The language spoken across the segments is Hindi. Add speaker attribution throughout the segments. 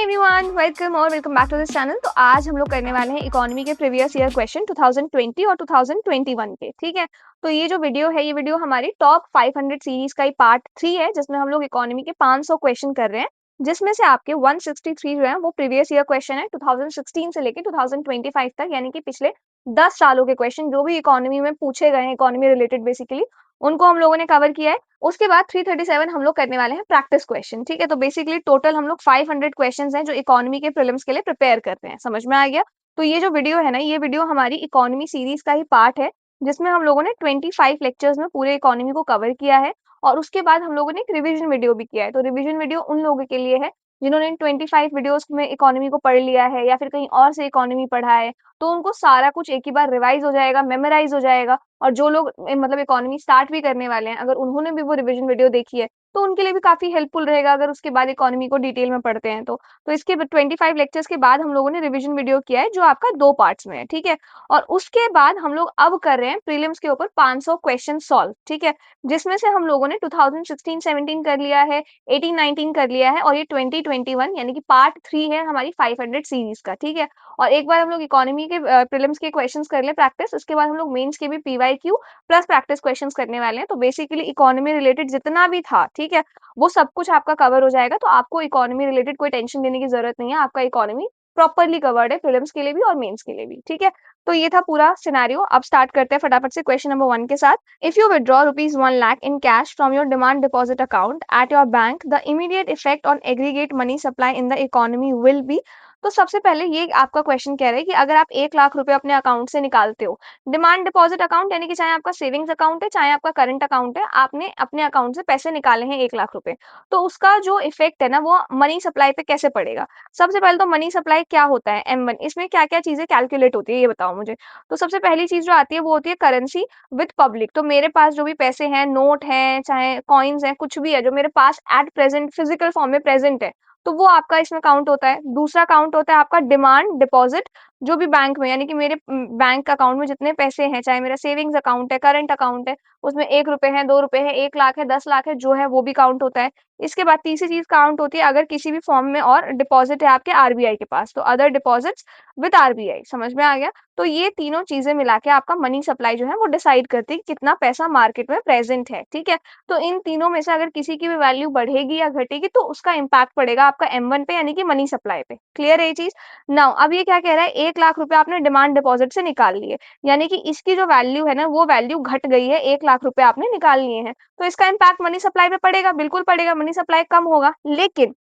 Speaker 1: Everyone, welcome back to this channel. तो आज हम लोग करने वाले हैं इकोनॉमी के प्रीवियस ईयर क्वेश्चन 2020 और 2021 के। ठीक है, तो ये जो वीडियो है, ये वीडियो हमारी टॉप 500 सीरीज का ही पार्ट 3 है, जिसमें हम लोग इकोनॉमी के 500 क्वेश्चन कर रहे हैं, जिसमें से आपके 163 जो है वो प्रीवियस ईयर क्वेश्चन है 2016 से लेके 2025 तक, यानी कि पिछले 10 सालों के क्वेश्चन जो भी इकोनॉमी में पूछे गए हैं, इकोनॉमी रिलेटेड बेसिकली, उनको हम लोगों ने कवर किया है। उसके बाद 337 हम लोग करने वाले हैं प्रैक्टिस क्वेश्चन। ठीक है, तो बेसिकली टोटल हम लोग 500 क्वेश्चंस हैं जो इकोनॉमी के प्रीलिम्स के लिए प्रिपेयर करते हैं। समझ में आ गया? तो ये जो वीडियो है ना, ये वीडियो हमारी इकोनॉमी सीरीज का ही पार्ट है, जिसमें हम लोगों ने 25 लेक्चर्स में पूरे इकोनॉमी को कवर किया है। और उसके बाद हम लोगों ने एक रिवीजन वीडियो भी किया है। तो रिवीजन वीडियो उन लोगों के लिए है जिन्होंने इन 25 वीडियोस में इकोनॉमी को पढ़ लिया है या फिर कहीं और से इकोनॉमी पढ़ा है, तो उनको सारा कुछ एक ही बार रिवाइज हो जाएगा, मेमोराइज हो जाएगा। और जो लोग मतलब इकोनॉमी स्टार्ट भी करने वाले हैं, अगर उन्होंने भी वो रिवीजन वीडियो देखी है, तो उनके लिए भी काफी हेल्पफुल रहेगा अगर उसके बाद इकोनॉमी को डिटेल में पढ़ते हैं तो इसके 25 लेक्चर्स के बाद हम लोगों ने रिवीजन वीडियो किया है, जो आपका 2 पार्ट्स में है। ठीक है, और उसके बाद हम लोग अब कर रहे हैं प्रीलिम्स के ऊपर 500 क्वेश्चन सॉल्व। ठीक है, जिसमें से हम लोगों ने 2016-17 कर लिया है, 18-19 कर लिया है, और ये 2021 यानी कि पार्ट 3 है हमारी 500 सीरीज का। ठीक है, और एक बार हम लोग इकोनॉमी के प्रीलिम्स के क्वेश्चंस कर ले प्रैक्टिस, उसके बाद हम लोग मेंस के भी पीवाईक्यू प्लस प्रैक्टिस क्वेश्चंस करने वाले हैं। तो बेसिकली इकोनॉमी रिलेटेड जितना भी था, ठीक है, वो सब कुछ आपका कवर हो जाएगा। तो आपको इकोनॉमी रिलेटेड कोई टेंशन लेने की जरूरत नहीं है, आपका इकोनॉमी प्रॉपरली कवर्ड है प्रीलिम्स के लिए भी और मेंस के लिए भी। ठीक है, तो ये था पूरा सिनेरियो। अब स्टार्ट करते हैं फटाफट से क्वेश्चन नंबर 1 के साथ। If you withdraw ₹1 lakh in cash from your demand deposit account at your bank, the immediate effect on aggregate money supply in the economy will be. तो सबसे पहले ये आपका क्वेश्चन कह रहा है कि अगर आप 1 लाख रुपए अपने अकाउंट से निकालते हो, डिमांड डिपॉजिट अकाउंट यानी कि चाहे आपका सेविंग्स अकाउंट है चाहे आपका करंट अकाउंट है, आपने अपने अकाउंट से पैसे निकाले हैं 1 लाख रुपए, तो उसका जो इफेक्ट है ना वो मनी सप्लाई पे कैसे पड़ेगा। सबसे पहले तो मनी सप्लाई क्या होता है, M1, इसमें क्या क्या चीजें कैलकुलेट होती है ये बताओ मुझे। तो सबसे पहली चीज जो आती है वो होती है करेंसी विद पब्लिक। तो मेरे पास जो भी पैसे हैं, नोट हैं चाहे कॉइन्स हैं, कुछ भी है जो मेरे पास एट प्रेजेंट फिजिकल फॉर्म में प्रेजेंट है, तो वो आपका इसमें काउंट होता है। दूसरा काउंट होता है आपका डिमांड डिपॉजिट, जो भी बैंक में यानी कि मेरे बैंक अकाउंट में जितने पैसे हैं, चाहे मेरा सेविंग्स अकाउंट है, करंट अकाउंट है, उसमें 1 रुपए है, 2 रुपए है, 1 लाख है, 10 लाख है, जो है वो भी काउंट होता है। इसके बाद तीसरी चीज काउंट होती है अगर किसी भी फॉर्म में और डिपॉजिट है आपके आरबीआई के पास, तो अदर डिपॉजिट्स विद आरबीआई। समझ में आ गया? तो ये तीनों चीजें मिला के आपका मनी सप्लाई जो है वो डिसाइड करती है कि कितना पैसा मार्केट में प्रेजेंट है। ठीक है, तो इन तीनों में से अगर किसी की भी वैल्यू बढ़ेगी या घटेगी तो उसका इम्पैक्ट पड़ेगा आपका M1 पे, यानी कि मनी सप्लाई पे। क्लियर है ये चीज? नाउ अब ये क्या कह रहा है, 1 लाख रुपए आपने डिमांड डिपॉजिट से निकाल लिए, यानी कि इसकी जो वैल्यू है ना वो वैल्यू घट गई है, 1 लाख रुपए आपने निकाल लिए हैं, तो इसका इम्पैक्ट मनी सप्लाई पे पड़ेगा, बिल्कुल पड़ेगा, मनी सप्लाई कम होगा। लेकिन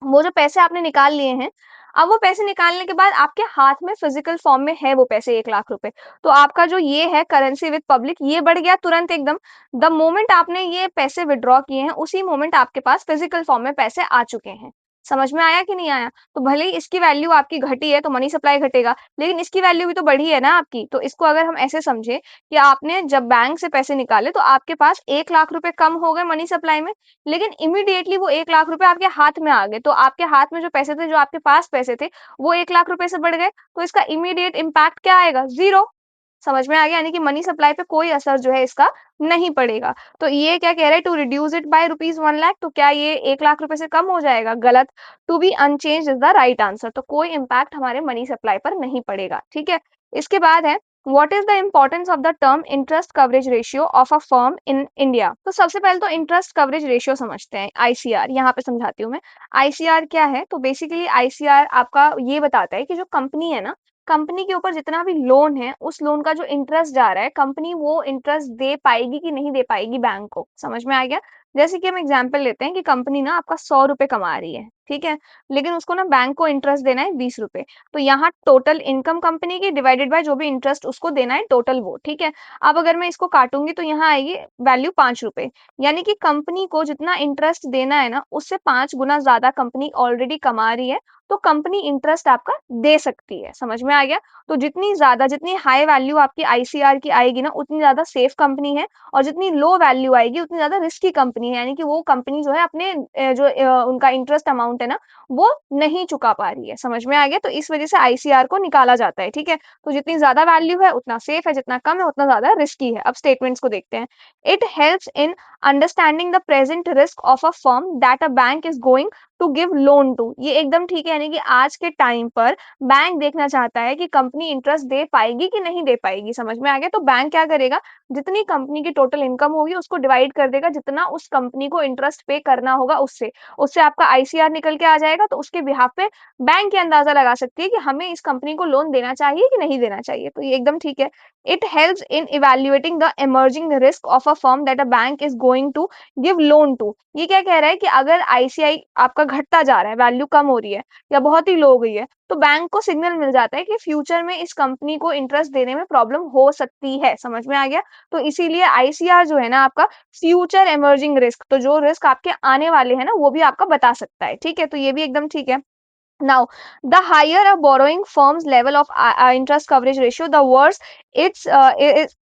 Speaker 1: वो जो पैसे आपने निकाल लिए हैं, अब वो पैसे निकालने के बाद आपके हाथ में फिजिकल फॉर्म में है वो पैसे 1 लाख रुपए, तो आपका जो ये है करेंसी विद पब्लिक, ये बढ़ गया तुरंत एकदम। द मोमेंट आपने ये पैसे विड्रॉ किए हैं, उसी मोमेंट आपके पास फिजिकल फॉर्म में पैसे आ चुके हैं। समझ में आया कि नहीं आया? तो भले ही इसकी वैल्यू आपकी घटी है तो मनी सप्लाई घटेगा, लेकिन इसकी वैल्यू भी तो बढ़ी है ना आपकी। तो इसको अगर हम ऐसे समझे कि आपने जब बैंक से पैसे निकाले तो आपके पास 1 लाख रुपए कम हो गए मनी सप्लाई में, लेकिन इमीडिएटली वो 1 लाख रुपए आपके हाथ में आ गए, तो आपके हाथ में जो पैसे थे, जो आपके पास पैसे थे, वो 1 लाख रुपए से बढ़ गए, तो इसका इमीडिएट इम्पैक्ट क्या आएगा? जीरो। समझ में आ गया? यानी कि मनी सप्लाई पे कोई असर जो है इसका नहीं पड़ेगा। तो ये क्या कह रहा है, to reduce it by ₹1 lakh, तो क्या ये 1 लाख रुपए से कम हो जाएगा? गलत। To be unchanged is the right answer, तो कोई इम्पैक्ट हमारे मनी सप्लाई पर नहीं पड़ेगा। ठीक है, इसके बाद है What is the importance of the term interest coverage ratio of a firm in India? तो सबसे पहले तो इंटरेस्ट कवरेज रेशियो समझते हैं, आईसीआर। यहाँ पे समझाती हूँ मैं। आईसीआर क्या है? तो बेसिकली आईसीआर आपका ये बताता है कि जो कंपनी है ना, कंपनी के ऊपर जितना भी लोन है, उस लोन का जो इंटरेस्ट जा रहा है, कंपनी वो इंटरेस्ट दे पाएगी कि नहीं दे पाएगी बैंक को। समझ में आ गया? जैसे कि हम एग्जांपल लेते हैं कि कंपनी ना आपका 100 रुपए कमा रही है, ठीक है, लेकिन उसको ना बैंक को इंटरेस्ट देना है 20 रुपए, तो यहाँ टोटल इनकम कंपनी की डिवाइडेड बाय जो भी इंटरेस्ट उसको देना है टोटल वो। ठीक है, अब अगर मैं इसको काटूंगी तो यहाँ आएगी वैल्यू 5 रुपए, यानी कि कंपनी को जितना इंटरेस्ट देना है ना, उससे 5 गुना ज्यादा कंपनी ऑलरेडी कमा रही है, तो कंपनी इंटरेस्ट आपका दे सकती है। समझ में आ गया? तो जितनी ज्यादा, जितनी हाई वैल्यू आपकी आईसीआर की आएगी ना, उतनी ज्यादा सेफ कंपनी है, और जितनी लो वैल्यू आएगी उतनी ज्यादा रिस्की कंपनी है, यानी कि वो कंपनी जो है अपने उनका इंटरेस्ट अमाउंट है ना वो नहीं चुका पा रही है। समझ में आ गया? तो इस वजह से आईसीआर को निकाला जाता है। ठीक है, तो जितनी ज्यादा वैल्यू है उतना सेफ है, जितना कम है उतना ज्यादा रिस्की है। अब स्टेटमेंट्स को देखते हैं। It helps in understanding the present risk of a firm that a bank is going to give loan to. ये एकदम ठीक है, यानी कि आज के टाइम पर बैंक देखना चाहता है कि कंपनी इंटरेस्ट दे पाएगी कि नहीं दे पाएगी। समझ में आ गया? तो बैंक क्या करेगा, जितनी कंपनी की टोटल इनकम होगी उसको डिवाइड कर देगा जितना उस कंपनी को इंटरेस्ट पे करना होगा उससे। उससे आपका आईसीआर निकल के आ जाएगा, तो उसके बिहाफ पे बैंक ये अंदाजा लगा सकती है कि हमें इस कंपनी को लोन देना चाहिए कि नहीं देना चाहिए। तो ये एकदम ठीक है। It helps in evaluating the emerging risk of a firm that a bank is going to give loan to. ये क्या कह रहा है कि अगर आईसीआई आपका घटता जा रहा है, वैल्यू कम हो रही है या बहुत ही लो हो गई है, तो बैंक को सिग्नल मिल जाता है कि फ्यूचर में इस कंपनी को इंटरेस्ट देने में प्रॉब्लम हो सकती है। समझ में आ गया? तो इसीलिए आईसीआर जो है ना आपका फ्यूचर इमर्जिंग रिस्क, तो जो रिस्क आपके आने वाले हैं ना वो भी आपका बता सकता है। ठीक है, तो ये भी एकदम ठीक है। Now, the higher a borrowing firm's level of interest coverage ratio, the worse its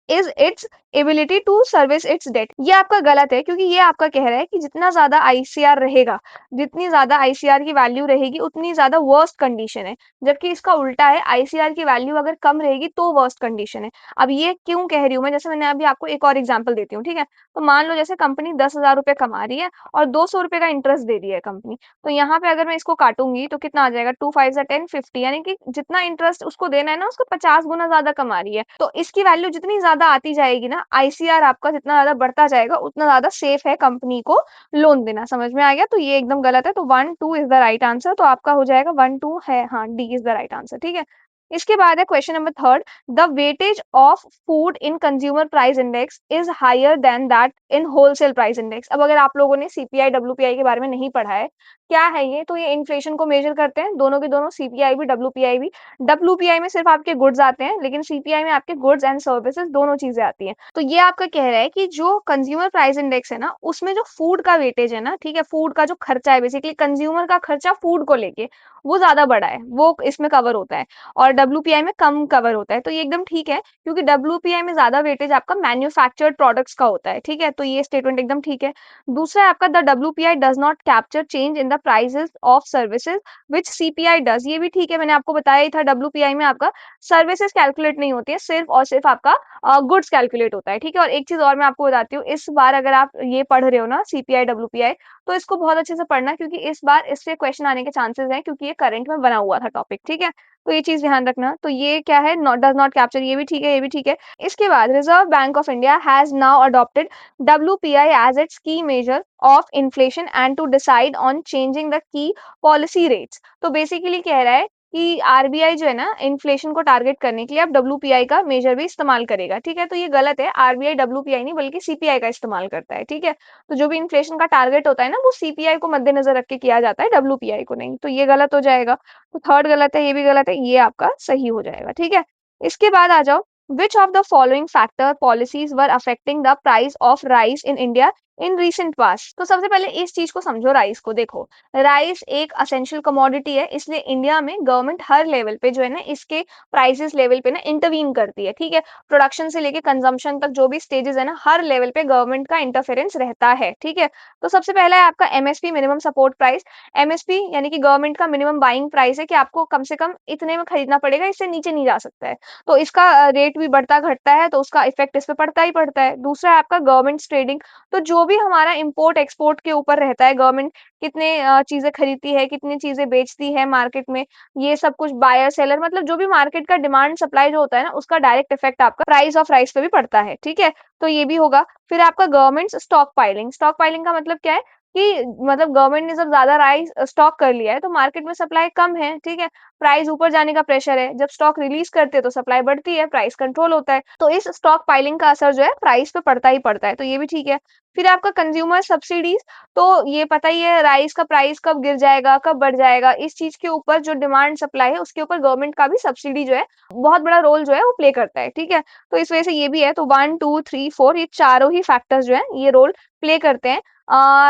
Speaker 1: is its ability to service its debt। ये आपका गलत है, क्योंकि ये आपका कह रहा है कि जितना ज्यादा आईसीआर रहेगा, जितनी ज्यादा आईसीआर की वैल्यू रहेगी उतनी ज्यादा वर्स्ट कंडीशन है। जबकि इसका उल्टा है, आईसीआर की वैल्यू अगर कम रहेगी तो वर्स्ट कंडीशन है। अब ये क्यों कह रही हूँ मैं, जैसे मैंने अभी आपको एक और एग्जांपल देती हूँ। ठीक है, तो मान लो जैसे कंपनी 10,000 रुपए कमा रही है और 200 रुपए का इंटरेस्ट दे रही है कंपनी। तो यहाँ पे अगर मैं इसको काटूंगी तो कितना आ जाएगा, 2 5 10 50, यानी कि जितना इंटरेस्ट उसको देना है ना उसको 50 गुना ज्यादा कमा रही है। तो इसकी वैल्यू जितनी ज्यादा आती जाएगी ना, आईसीआर आपका जितना ज्यादा बढ़ता जाएगा उतना ज्यादा सेफ है कंपनी को लोन देना। समझ में आ गया? तो ये एकदम गलत है। तो 1 2 इज द राइट आंसर। तो आपका हो जाएगा 1 2 है, हाँ, D is the right answer. ठीक है, इसके बाद है question number third. The weightage of food in consumer price index is higher than that in wholesale price index. अब अगर आप लोगों ने सीपीआई डब्ल्यूपीआई के बारे में नहीं पढ़ा है, क्या है ये, तो ये इन्फ्लेशन को मेजर करते हैं, दोनों के दोनों, सीपीआई भी डब्ल्यूपीआई भी। डब्ल्यूपीआई में सिर्फ आपके गुड्स आते हैं, लेकिन सीपीआई में आपके गुड्स एंड सर्विसेज दोनों चीजें आती हैं। तो ये आपका कह रहा है कि जो कंज्यूमर प्राइस इंडेक्स है ना, उसमें जो फूड का वेटेज है ना, ठीक है, फूड का जो खर्चा है, बेसिकली कंज्यूमर का खर्चा फूड को लेके, वो ज्यादा बड़ा है, वो इसमें कवर होता है, और डब्ल्यूपीआई में कम कवर होता है। तो ये एकदम ठीक है, क्योंकि डब्ल्यूपीआई में ज्यादा वेटेज आपका मैन्युफैक्चर्ड प्रोडक्ट्स का होता है। ठीक है, तो ये स्टेटमेंट एकदम ठीक है। दूसरा है आपका, the WPI does not capture change in the prices of services which CPI does. ये भी ठीक है, मैंने आपको बताया ही था, डब्ल्यूपीआई में आपका सर्विसेज कैलकुलेट नहीं होती है, सिर्फ और सिर्फ आपका गुड्स कैलकुलेट होता है। ठीक है, और एक चीज और मैं आपको बताती हूँ, इस बार अगर आप ये पढ़ रहे हो ना सीपीआई डब्ल्यूपीआई, तो इसको बहुत अच्छे से पढ़ना, क्योंकि इस बार इससे क्वेश्चन आने के चांसेस हैं, क्योंकि ये करंट में बना हुआ था टॉपिक। ठीक है, तो ये चीज ध्यान रखना। तो ये क्या है, नॉट डज नॉट कैप्चर, ये भी ठीक है, ये भी ठीक है। इसके बाद reserve Bank of India has now adopted WPI as its key measure of inflation and to decide on changing the key policy rates। तो बेसिकली कह रहा है कि आरबीआई जो है ना, इन्फ्लेशन को टारगेट करने के लिए अब डब्ल्यूपीआई का मेजर भी इस्तेमाल करेगा। ठीक है, तो ये गलत है, आरबीआई डब्ल्यूपीआई नहीं बल्कि सीपीआई का इस्तेमाल करता है। ठीक है, तो जो भी इन्फ्लेशन का टारगेट होता है ना, वो सीपीआई को मद्देनजर रख के किया जाता है, डब्ल्यूपीआई को नहीं। तो ये गलत हो जाएगा। तो थर्ड गलत है, ये भी गलत है, ये आपका सही हो जाएगा। ठीक है, इसके बाद आ जाओ, which of the following factor policies were affecting the price of rice in India in recent past। तो सबसे पहले इस चीज को समझो, राइस को देखो। राइस एक असेंशियल कमोडिटी है, इसलिए इंडिया में गवर्नमेंट हर लेवल पे जो है ना इसके प्राइसेस लेवल पे ना इंटरवीन करती है। ठीक है, प्रोडक्शन से लेके कंजम्पशन तक जो भी स्टेजेस है ना, हर लेवल पे गवर्नमेंट का इंटरफेरेंस रहता है। ठीक है, तो सबसे पहला है आपका MSP, minimum support price. MSP यानी कि गवर्नमेंट का मिनिमम बाइंग प्राइस है, कि आपको कम से कम इतने में खरीदना पड़ेगा, इससे नीचे नहीं जा सकता है। तो इसका रेट भी बढ़ता घटता है, तो उसका इफेक्ट इस पे पड़ता ही पड़ता है। दूसरा है आपका गवर्नमेंट ट्रेडिंग। तो जो भी हमारा इंपोर्ट एक्सपोर्ट के ऊपर रहता है, गवर्नमेंट कितने चीजें खरीदती है, कितनी चीजें बेचती है मार्केट में, ये सब कुछ बायर सेलर, मतलब जो भी मार्केट का डिमांड सप्लाई जो होता है ना, उसका डायरेक्ट इफेक्ट आपका प्राइस ऑफ राइस पे भी पड़ता है। ठीक है, तो ये भी होगा। फिर आपका government stock piling. Stock piling का मतलब क्या है कि मतलब गवर्नमेंट ने जब ज्यादा राइस स्टॉक कर लिया है तो मार्केट में सप्लाई कम है। ठीक है, प्राइस ऊपर जाने का प्रेशर है, जब स्टॉक रिलीज करते हैं तो सप्लाई बढ़ती है, प्राइस कंट्रोल होता है। तो इस स्टॉक पाइलिंग का असर जो है प्राइस पे पड़ता ही पड़ता है। तो ये भी ठीक है। फिर आपका कंज्यूमर सब्सिडीज। तो ये पता ही है, राइस का प्राइस कब गिर जाएगा, कब बढ़ जाएगा, इस चीज के ऊपर जो डिमांड सप्लाई है उसके ऊपर गवर्नमेंट का भी सब्सिडी जो है बहुत बड़ा रोल जो है वो प्ले करता है। ठीक है, तो इस वजह से ये भी है। तो 1 2 3 4 ये चारों ही फैक्टर्स जो है ये रोल प्ले करते हैं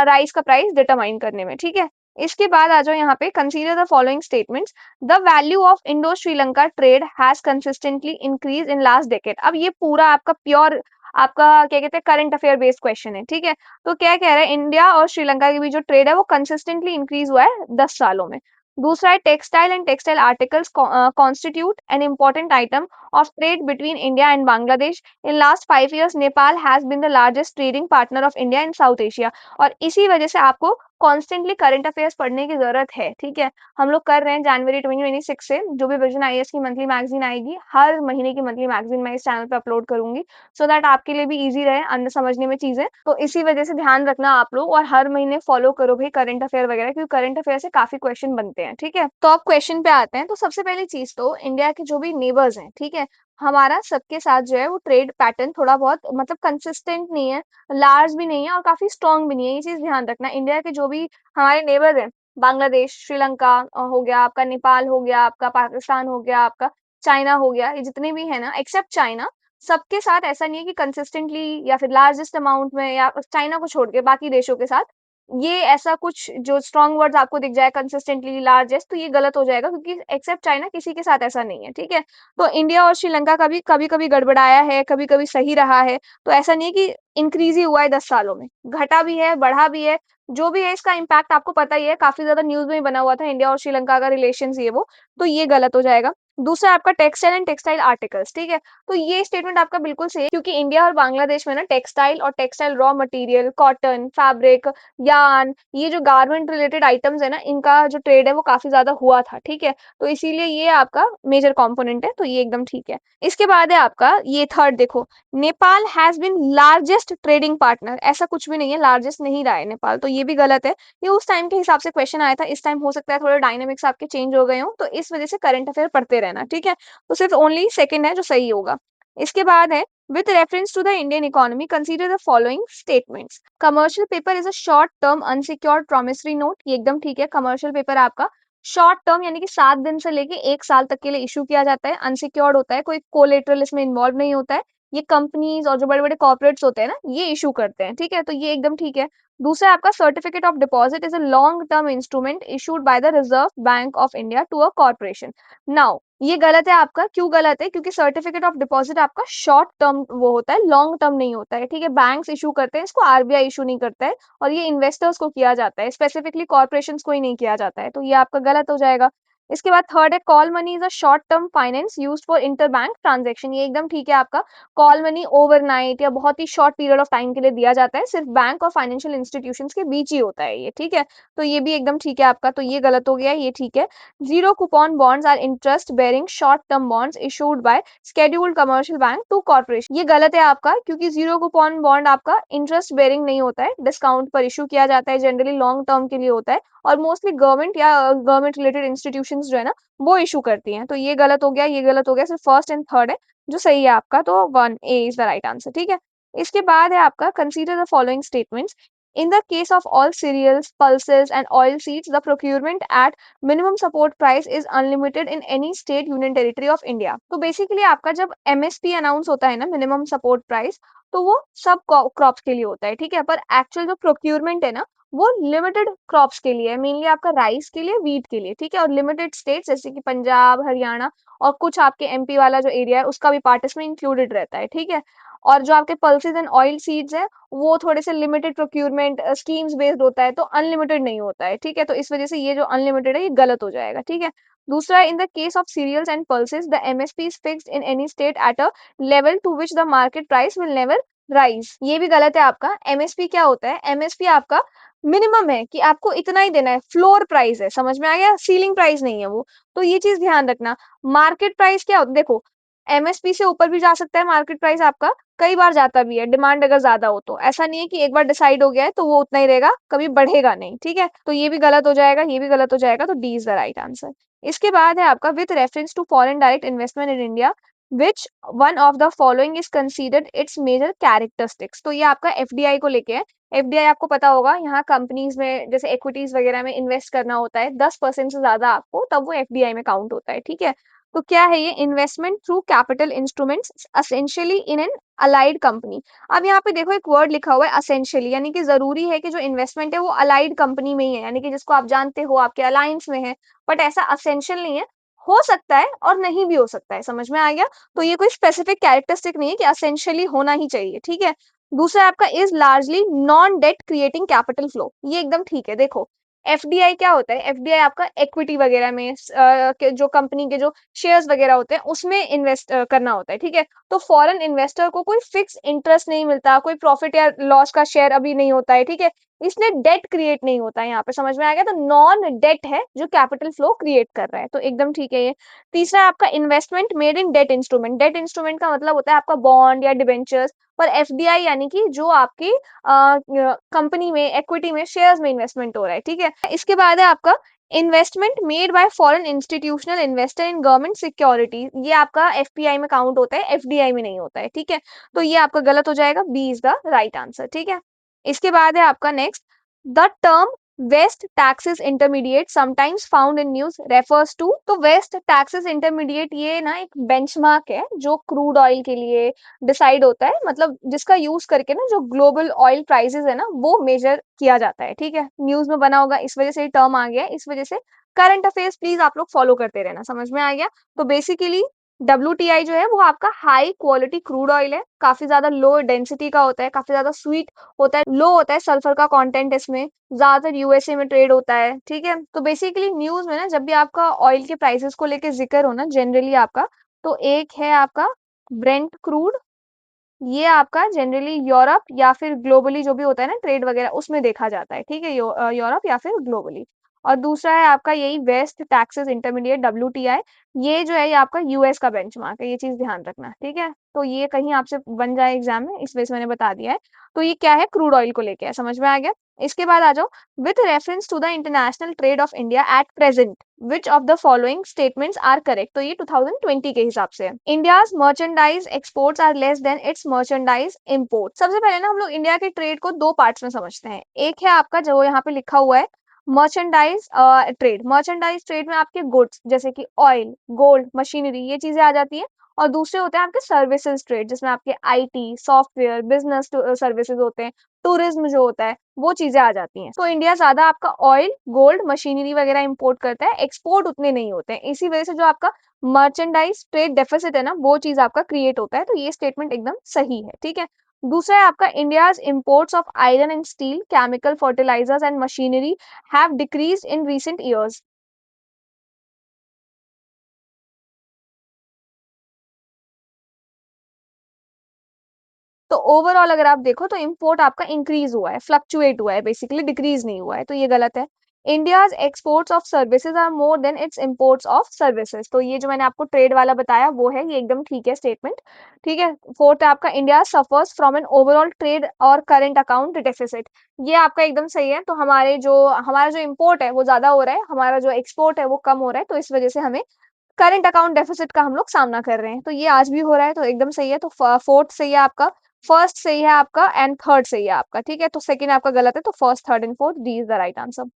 Speaker 1: राइस का प्राइस डिटरमाइन करने में। ठीक है, इसके बाद आ जाओ यहाँ पे, consider the following statements. The value of Indo Sri Lanka trade has consistently increase in last decade. अब ये पूरा आपका प्योर आपका क्या कहते हैं करंट अफेयर बेस्ड क्वेश्चन है। ठीक है, तो क्या कह रहा है, इंडिया और श्रीलंका के बीच जो ट्रेड है वो कंसिस्टेंटली इंक्रीज हुआ है 10 सालों में। दूसरा है, textile and textile articles constitute an important item of trade between India and Bangladesh. In last 5 years Nepal has been the largest trading partner of India in South Asia. और इसी वजह से आपको कॉन्स्टेंटली करंट अफेयर्स पढ़ने की ज़रूरत है, ठीक है? हम लोग कर रहे हैं जनवरी 2026 से जो भी विज़न आईएएस की मंथली मैगज़ीन आएगी, हर महीने की मंथली मैगज़ीन मैं इस चैनल पे अपलोड करूँगी, सो दैट आपके लिए भी ईज़ी रहे समझने में चीज़ें। तो इसी वजह से ध्यान रखना आप लोग और हर महीने फॉलो करो भई करंट अफेयर वगैरह क्योंकि करंट अफेयर से काफ़ी क्वेश्चन बनते हैं, ठीक है? तो अब क्वेश्चन पे आते हैं, तो सबसे पहली चीज़ तो इंडिया के जो भी नेबर्स हैं, ठीक है? हमारा सबके साथ जो है वो ट्रेड पैटर्न थोड़ा बहुत मतलब कंसिस्टेंट नहीं है, लार्ज भी नहीं है और काफ़ी स्ट्रॉन्ग भी नहीं है, ये चीज़ ध्यान रखना। इंडिया के जो भी हमारे नेबर्स हैं, बांग्लादेश, श्रीलंका हो गया आपका, नेपाल हो गया आपका, पाकिस्तान हो गया आपका, चाइना हो गया, ये जितने भी हैं ना एक्सेप्ट चाइना, सबके साथ ऐसा नहीं है कि कंसिस्टेंटली या फिर लार्जेस्ट अमाउंट में या चाइना को छोड़ के बाकी देशों के साथ ये ऐसा कुछ जो स्ट्रॉन्ग वर्ड्स आपको दिख जाए कंसिस्टेंटली लार्जेस्ट तो ये गलत हो जाएगा क्योंकि एक्सेप्ट चाइना किसी के साथ ऐसा नहीं है, ठीक है? तो इंडिया और श्रीलंका का भी कभी-कभी गड़बड़ाया है, कभी-कभी सही रहा है, तो ऐसा नहीं है कि इंक्रीज़ ही हुआ है 10 सालों में, घटा भी है, बढ़ा भी है, जो भी है इसका इम्पैक्ट आपको पता ही है, काफ़ी ज़्यादा न्यूज़ में भी बना हुआ था इंडिया और श्रीलंका का रिलेशंस ये वो, तो ये गलत हो जाएगा। दूसरा आपका टेक्सटाइल एंड टेक्सटाइल आर्टिकल्स, ठीक है? तो ये स्टेटमेंट आपका बिल्कुल सही है क्योंकि इंडिया और बांग्लादेश में ना टेक्सटाइल और textile raw material, cotton, fabric, yarn, ये जो गारमेंट रिलेटेड आइटम्स है ना, इनका जो ट्रेड है वो काफ़ी ज़्यादा हुआ था, ठीक है? तो इसीलिए ये आपका मेजर कंपोनेंट है, तो ये एकदम ठीक है। इसके बाद है आपका ये थर्ड देखो, Nepal has been largest trading partner, ऐसा कुछ भी नहीं है, लार्जेस्ट नहीं रहा है नेपाल, तो ये भी गलत है। ये उस टाइम के हिसाब से क्वेश्चन आया था, इस टाइम हो सकता है थोड़े डायनामिक्स आपके चेंज हो गए हों, तो इस वजह से करंट अफेयर पढ़ते रहना, ठीक है? तो सिर्फ ओनली सेकंड है जो सही होगा। इसके बाद है with reference to the Indian economy, consider the following statements. Commercial paper is a short term unsecured promissory note. ये एकदम ठीक है, commercial paper आपका शॉर्ट टर्म यानी कि 7 दिन से लेके 1 साल तक के लिए इश्यू किया जाता है, अनसिक्योर्ड होता है, कोई कोलेटरल इसमें इन्वॉल्व नहीं होता है। ये कंपनीज और जो बड़े-बड़े कॉर्पोरेट्स होते हैं ना, ये इश्यू करते हैं, ठीक है? तो ये एकदम ठीक है। दूसरा आपका certificate of deposit is a long term instrument issued by the Reserve Bank of India to a corporation. Now ये गलत है आपका, क्यों गलत है? क्योंकि सर्टिफिकेट ऑफ डिपॉजिट आपका शॉर्ट टर्म वो होता है, लॉन्ग टर्म नहीं होता है, ठीक है? बैंक्स इश्यू करते हैं, इसको आरबीआई इश्यू नहीं करता है और ये इन्वेस्टर्स को किया जाता है, स्पेसिफिकली कॉर्पोरेशंस को ही नहीं किया जाता है, तो ये आपका गलत हो जाएगा। इसके बाद थर्ड है call money is a short term finance used for interbank transaction, ये एकदम ठीक है आपका। कॉल मनी ओवरनाइट या बहुत ही शॉर्ट पीरियड ऑफ टाइम के लिए दिया जाता है, सिर्फ बैंक और फाइनेंशियल इंस्टीट्यूशंस के बीच ही होता है ये, ठीक है? तो ये भी एकदम ठीक है आपका, तो ये गलत हो गया, ये ठीक है। Zero coupon bonds are interest bearing short term bonds issued by scheduled commercial bank to corporation, ये गलत है आपका क्योंकि जीरो कूपन बॉन्ड आपका इंटरेस्ट बेयरिंग नहीं होता है, डिस्काउंट पर इशू किया जाता है, जनरली लॉन्ग टर्म के लिए होता है और मोस्टली गवर्नमेंट या गवर्नमेंट रिलेटेड इंस्टीट्यूशंस जो है ना वो इशू करती हैं, तो ये गलत हो गया, ये गलत हो गया, सिर्फ फर्स्ट एंड थर्ड है जो सही है आपका, तो 1A is the right answer, ठीक है? इसके बाद है आपका consider the following statements. In the case of all cereals, pulses and oil seeds, the procurement at minimum support price is unlimited in any state union territory of India. तो बेसिकली आपका जब एमएसपी अनाउंस होता है ना मिनिमम सपोर्ट प्राइस, तो वो सब क्रॉप्स के लिए होता है, ठीक है? पर एक्चुअल जो प्रोक्यूरमेंट है ना वो लिमिटेड क्रॉप्स के लिए है, मेनली आपका राइस के लिए, वीट के लिए, ठीक है? और लिमिटेड स्टेट्स जैसे कि पंजाब, हरियाणा और कुछ आपके एमपी वाला जो एरिया है उसका भी पार्ट इसमें इंक्लूडेड रहता है, ठीक है? और जो आपके पल्सेस एंड ऑयल सीड्स है वो थोड़े से लिमिटेड प्रोक्यूरमेंट स्कीम्स बेस्ड होता है, तो अनलिमिटेड नहीं होता है, ठीक है? तो इस वजह से ये जो अनलिमिटेड है ये गलत हो जाएगा, ठीक है? दूसरा, in the case of cereals and pulses the MSP is fixed in any state at a level to which the market price will never rise, ये भी गलत है आपका। एमएसपी क्या होता है? एमएसपी आपका मिनिमम है कि आपको इतना ही देना है, फ्लोर प्राइस है, समझ में आ गया? सीलिंग प्राइस नहीं है वो, तो ये चीज ध्यान रखना। मार्केट प्राइस क्या होता है? देखो एमएसपी से ऊपर भी जा सकता है मार्केट प्राइस आपका, कई बार जाता भी है, डिमांड अगर ज्यादा हो तो, ऐसा नहीं है कि एक बार डिसाइड हो गया है तो वो उतना ही रहेगा, कभी बढ़ेगा नहीं, ठीक है? तो ये भी गलत हो जाएगा, ये भी गलत हो जाएगा, तो D is the right answer. इसके बाद है आपका with reference to foreign direct investment in India which one of the following is considered its major characteristics, तो ये आपका एफडीआई को लेके है। एफडीआई आपको पता होगा, यहाँ कंपनीज में जैसे इक्विटीज वगैरह में इन्वेस्ट करना होता है 10% से ज्यादा आपको, तब वो एफडीआई में काउंट होता है, ठीक है? तो क्या है ये? Investment through capital instruments essentially in an allied company. अब यहाँ पे देखो एक वर्ड लिखा हुआ है असेंशियली, यानी कि जरूरी है कि जो इन्वेस्टमेंट है वो अलाइड कंपनी में ही है, यानी कि जिसको आप जानते हो आपके अलायंस में है, बट ऐसा असेंशियल नहीं है, हो सकता है और नहीं भी हो सकता है, समझ में आ गया? तो ये कोई स्पेसिफिक कैरेक्टरिस्टिक नहीं है कि असेंशियली होना ही चाहिए, ठीक है? दूसरा आपका is largely non debt creating capital flow, ये एकदम ठीक है। देखो एफडीआई क्या होता है? एफडीआई आपका इक्विटी वगैरह में जो कंपनी के जो शेयर्स वगैरह होते हैं उसमें इन्वेस्ट करना होता है, ठीक है? तो फॉरेन इन्वेस्टर को कोई फिक्स इंटरेस्ट नहीं मिलता, कोई प्रॉफिट या लॉस का शेयर अभी नहीं होता है, ठीक है? इसलिए डेट क्रिएट नहीं होता है यहाँ पे, समझ में आ गया? तो नॉन डेट है जो कैपिटल फ्लो क्रिएट कर रहा है, तो एकदम ठीक है ये। तीसरा है आपका investment made in debt instrument. Debt instrument का मतलब होता है आपका बॉन्ड या डिबेंचर्स, पर एफडीआई यानी कि जो आपकी कंपनी में इक्विटी में शेयर्स में इन्वेस्टमेंट हो रहा है, ठीक है। इसके बाद है आपका investment made by foreign institutional investor in government security. ये आपका एफपीआई में काउंट होता है, एफडीआई में नहीं होता है, ठीक है। तो ये आपका गलत हो जाएगा, B is the right answer, ठीक है। इसके बाद है आपका next, the term waste taxes intermediate sometimes found in news refers to. तो वेस्ट टैक्सेस इंटरमीडिएट ये ना एक बेंचमार्क है जो क्रूड ऑयल के लिए डिसाइड होता है, मतलब जिसका यूज करके ना जो ग्लोबल ऑयल प्राइसेस है ना वो मेजर किया जाता है, ठीक है। न्यूज में बना होगा, इस वजह से टर्म आ गया है, इस वजह से करंट अफेयर्स प्लीज आप लोग फॉलो करते रहना, समझ में आ गया? तो बेसिकली WTI जो है वो आपका हाई क्वालिटी क्रूड ऑयल है, काफी ज्यादा लो डेंसिटी का होता है, काफी ज्यादा स्वीट होता है, लो होता है सल्फर का कंटेंट इसमें, ज्यादातर यूएसए में ट्रेड होता है, ठीक है। तो बेसिकली न्यूज में ना जब भी आपका ऑयल के प्राइसेस को लेके जिक्र हो ना जनरली आपका, तो एक है आपका ब्रेंट क्रूड, ये आपका जनरली यूरोप या फिर ग्लोबली जो भी होता है ना ट्रेड वगैरह उसमें देखा जाता है, ठीक है, यूरोप या फिर ग्लोबली। और दूसरा है आपका यही वेस्ट टैक्सेस इंटरमीडिएट WTI, ये जो है ये आपका यूएस का बेंचमार्क है, ये चीज ध्यान रखना, ठीक है। तो ये कहीं आपसे बन जाए एग्जाम में, इस वजह से मैंने बता दिया है। तो ये क्या है, क्रूड ऑयल को लेके है, समझ में आ गया? इसके बाद आ जाओ, with reference to the international trade of India at present which of the following statements are correct. तो ये 2020 के हिसाब से है। India's merchandise exports are less than its merchandise import. सबसे पहले ना हम लोग इंडिया के ट्रेड को दो पार्ट्स में समझते हैं। एक है आपका जो यहाँ पे लिखा हुआ है मर्चेंडाइज ट्रेड। मर्चेंडाइज ट्रेड में आपके गुड्स जैसे कि ऑयल, गोल्ड, मशीनरी, ये चीजें आ जाती है। और दूसरे होते हैं आपके सर्विसेज ट्रेड, जिसमें आपके आईटी, सॉफ्टवेयर, बिजनेस सर्विसेज होते हैं, टूरिज्म जो होता है वो चीजें आ जाती हैं। तो इंडिया ज्यादा आपका ऑयल, गोल्ड, मशीनरी वगैरह इंपोर्ट करता है, एक्सपोर्ट उतने नहीं होते हैं, इसी वजह से जो आपका मर्चेंडाइज ट्रेड डेफिसिट है ना वो चीज आपका क्रिएट होता है। तो ये स्टेटमेंट एकदम सही है, ठीक है। दूसरा है आपका India's imports of iron and steel, chemical, fertilizers and machinery have decreased in recent years. तो ओवरऑल अगर आप देखो तो इंपोर्ट आपका इंक्रीज हुआ है, फ्लक्चुएट हुआ है, बेसिकली डिक्रीज नहीं हुआ है, तो ये गलत है। India's exports of services are more than its imports of services. तो ये जो मैंने आपको ट्रेड वाला बताया वो है, ये एकदम ठीक है स्टेटमेंट, ठीक है। फोर्थ है आपका India suffers from an overall trade और करंट अकाउंट डेफिसिट। ये आपका एकदम सही है। तो हमारा जो इम्पोर्ट है वो ज्यादा हो रहा है, हमारा जो एक्सपोर्ट है वो कम हो रहा है, तो इस वजह से हमें करंट अकाउंट डेफिसिट का हम लोग सामना कर रहे हैं। तो ये आज भी हो रहा है, तो एकदम सही है। तो फोर्थ सही है आपका, फर्स्ट सही है आपका एंड थर्ड सही है आपका, ठीक है। तो सेकंड आपका गलत है, तो first, third and fourth, D is the right answer.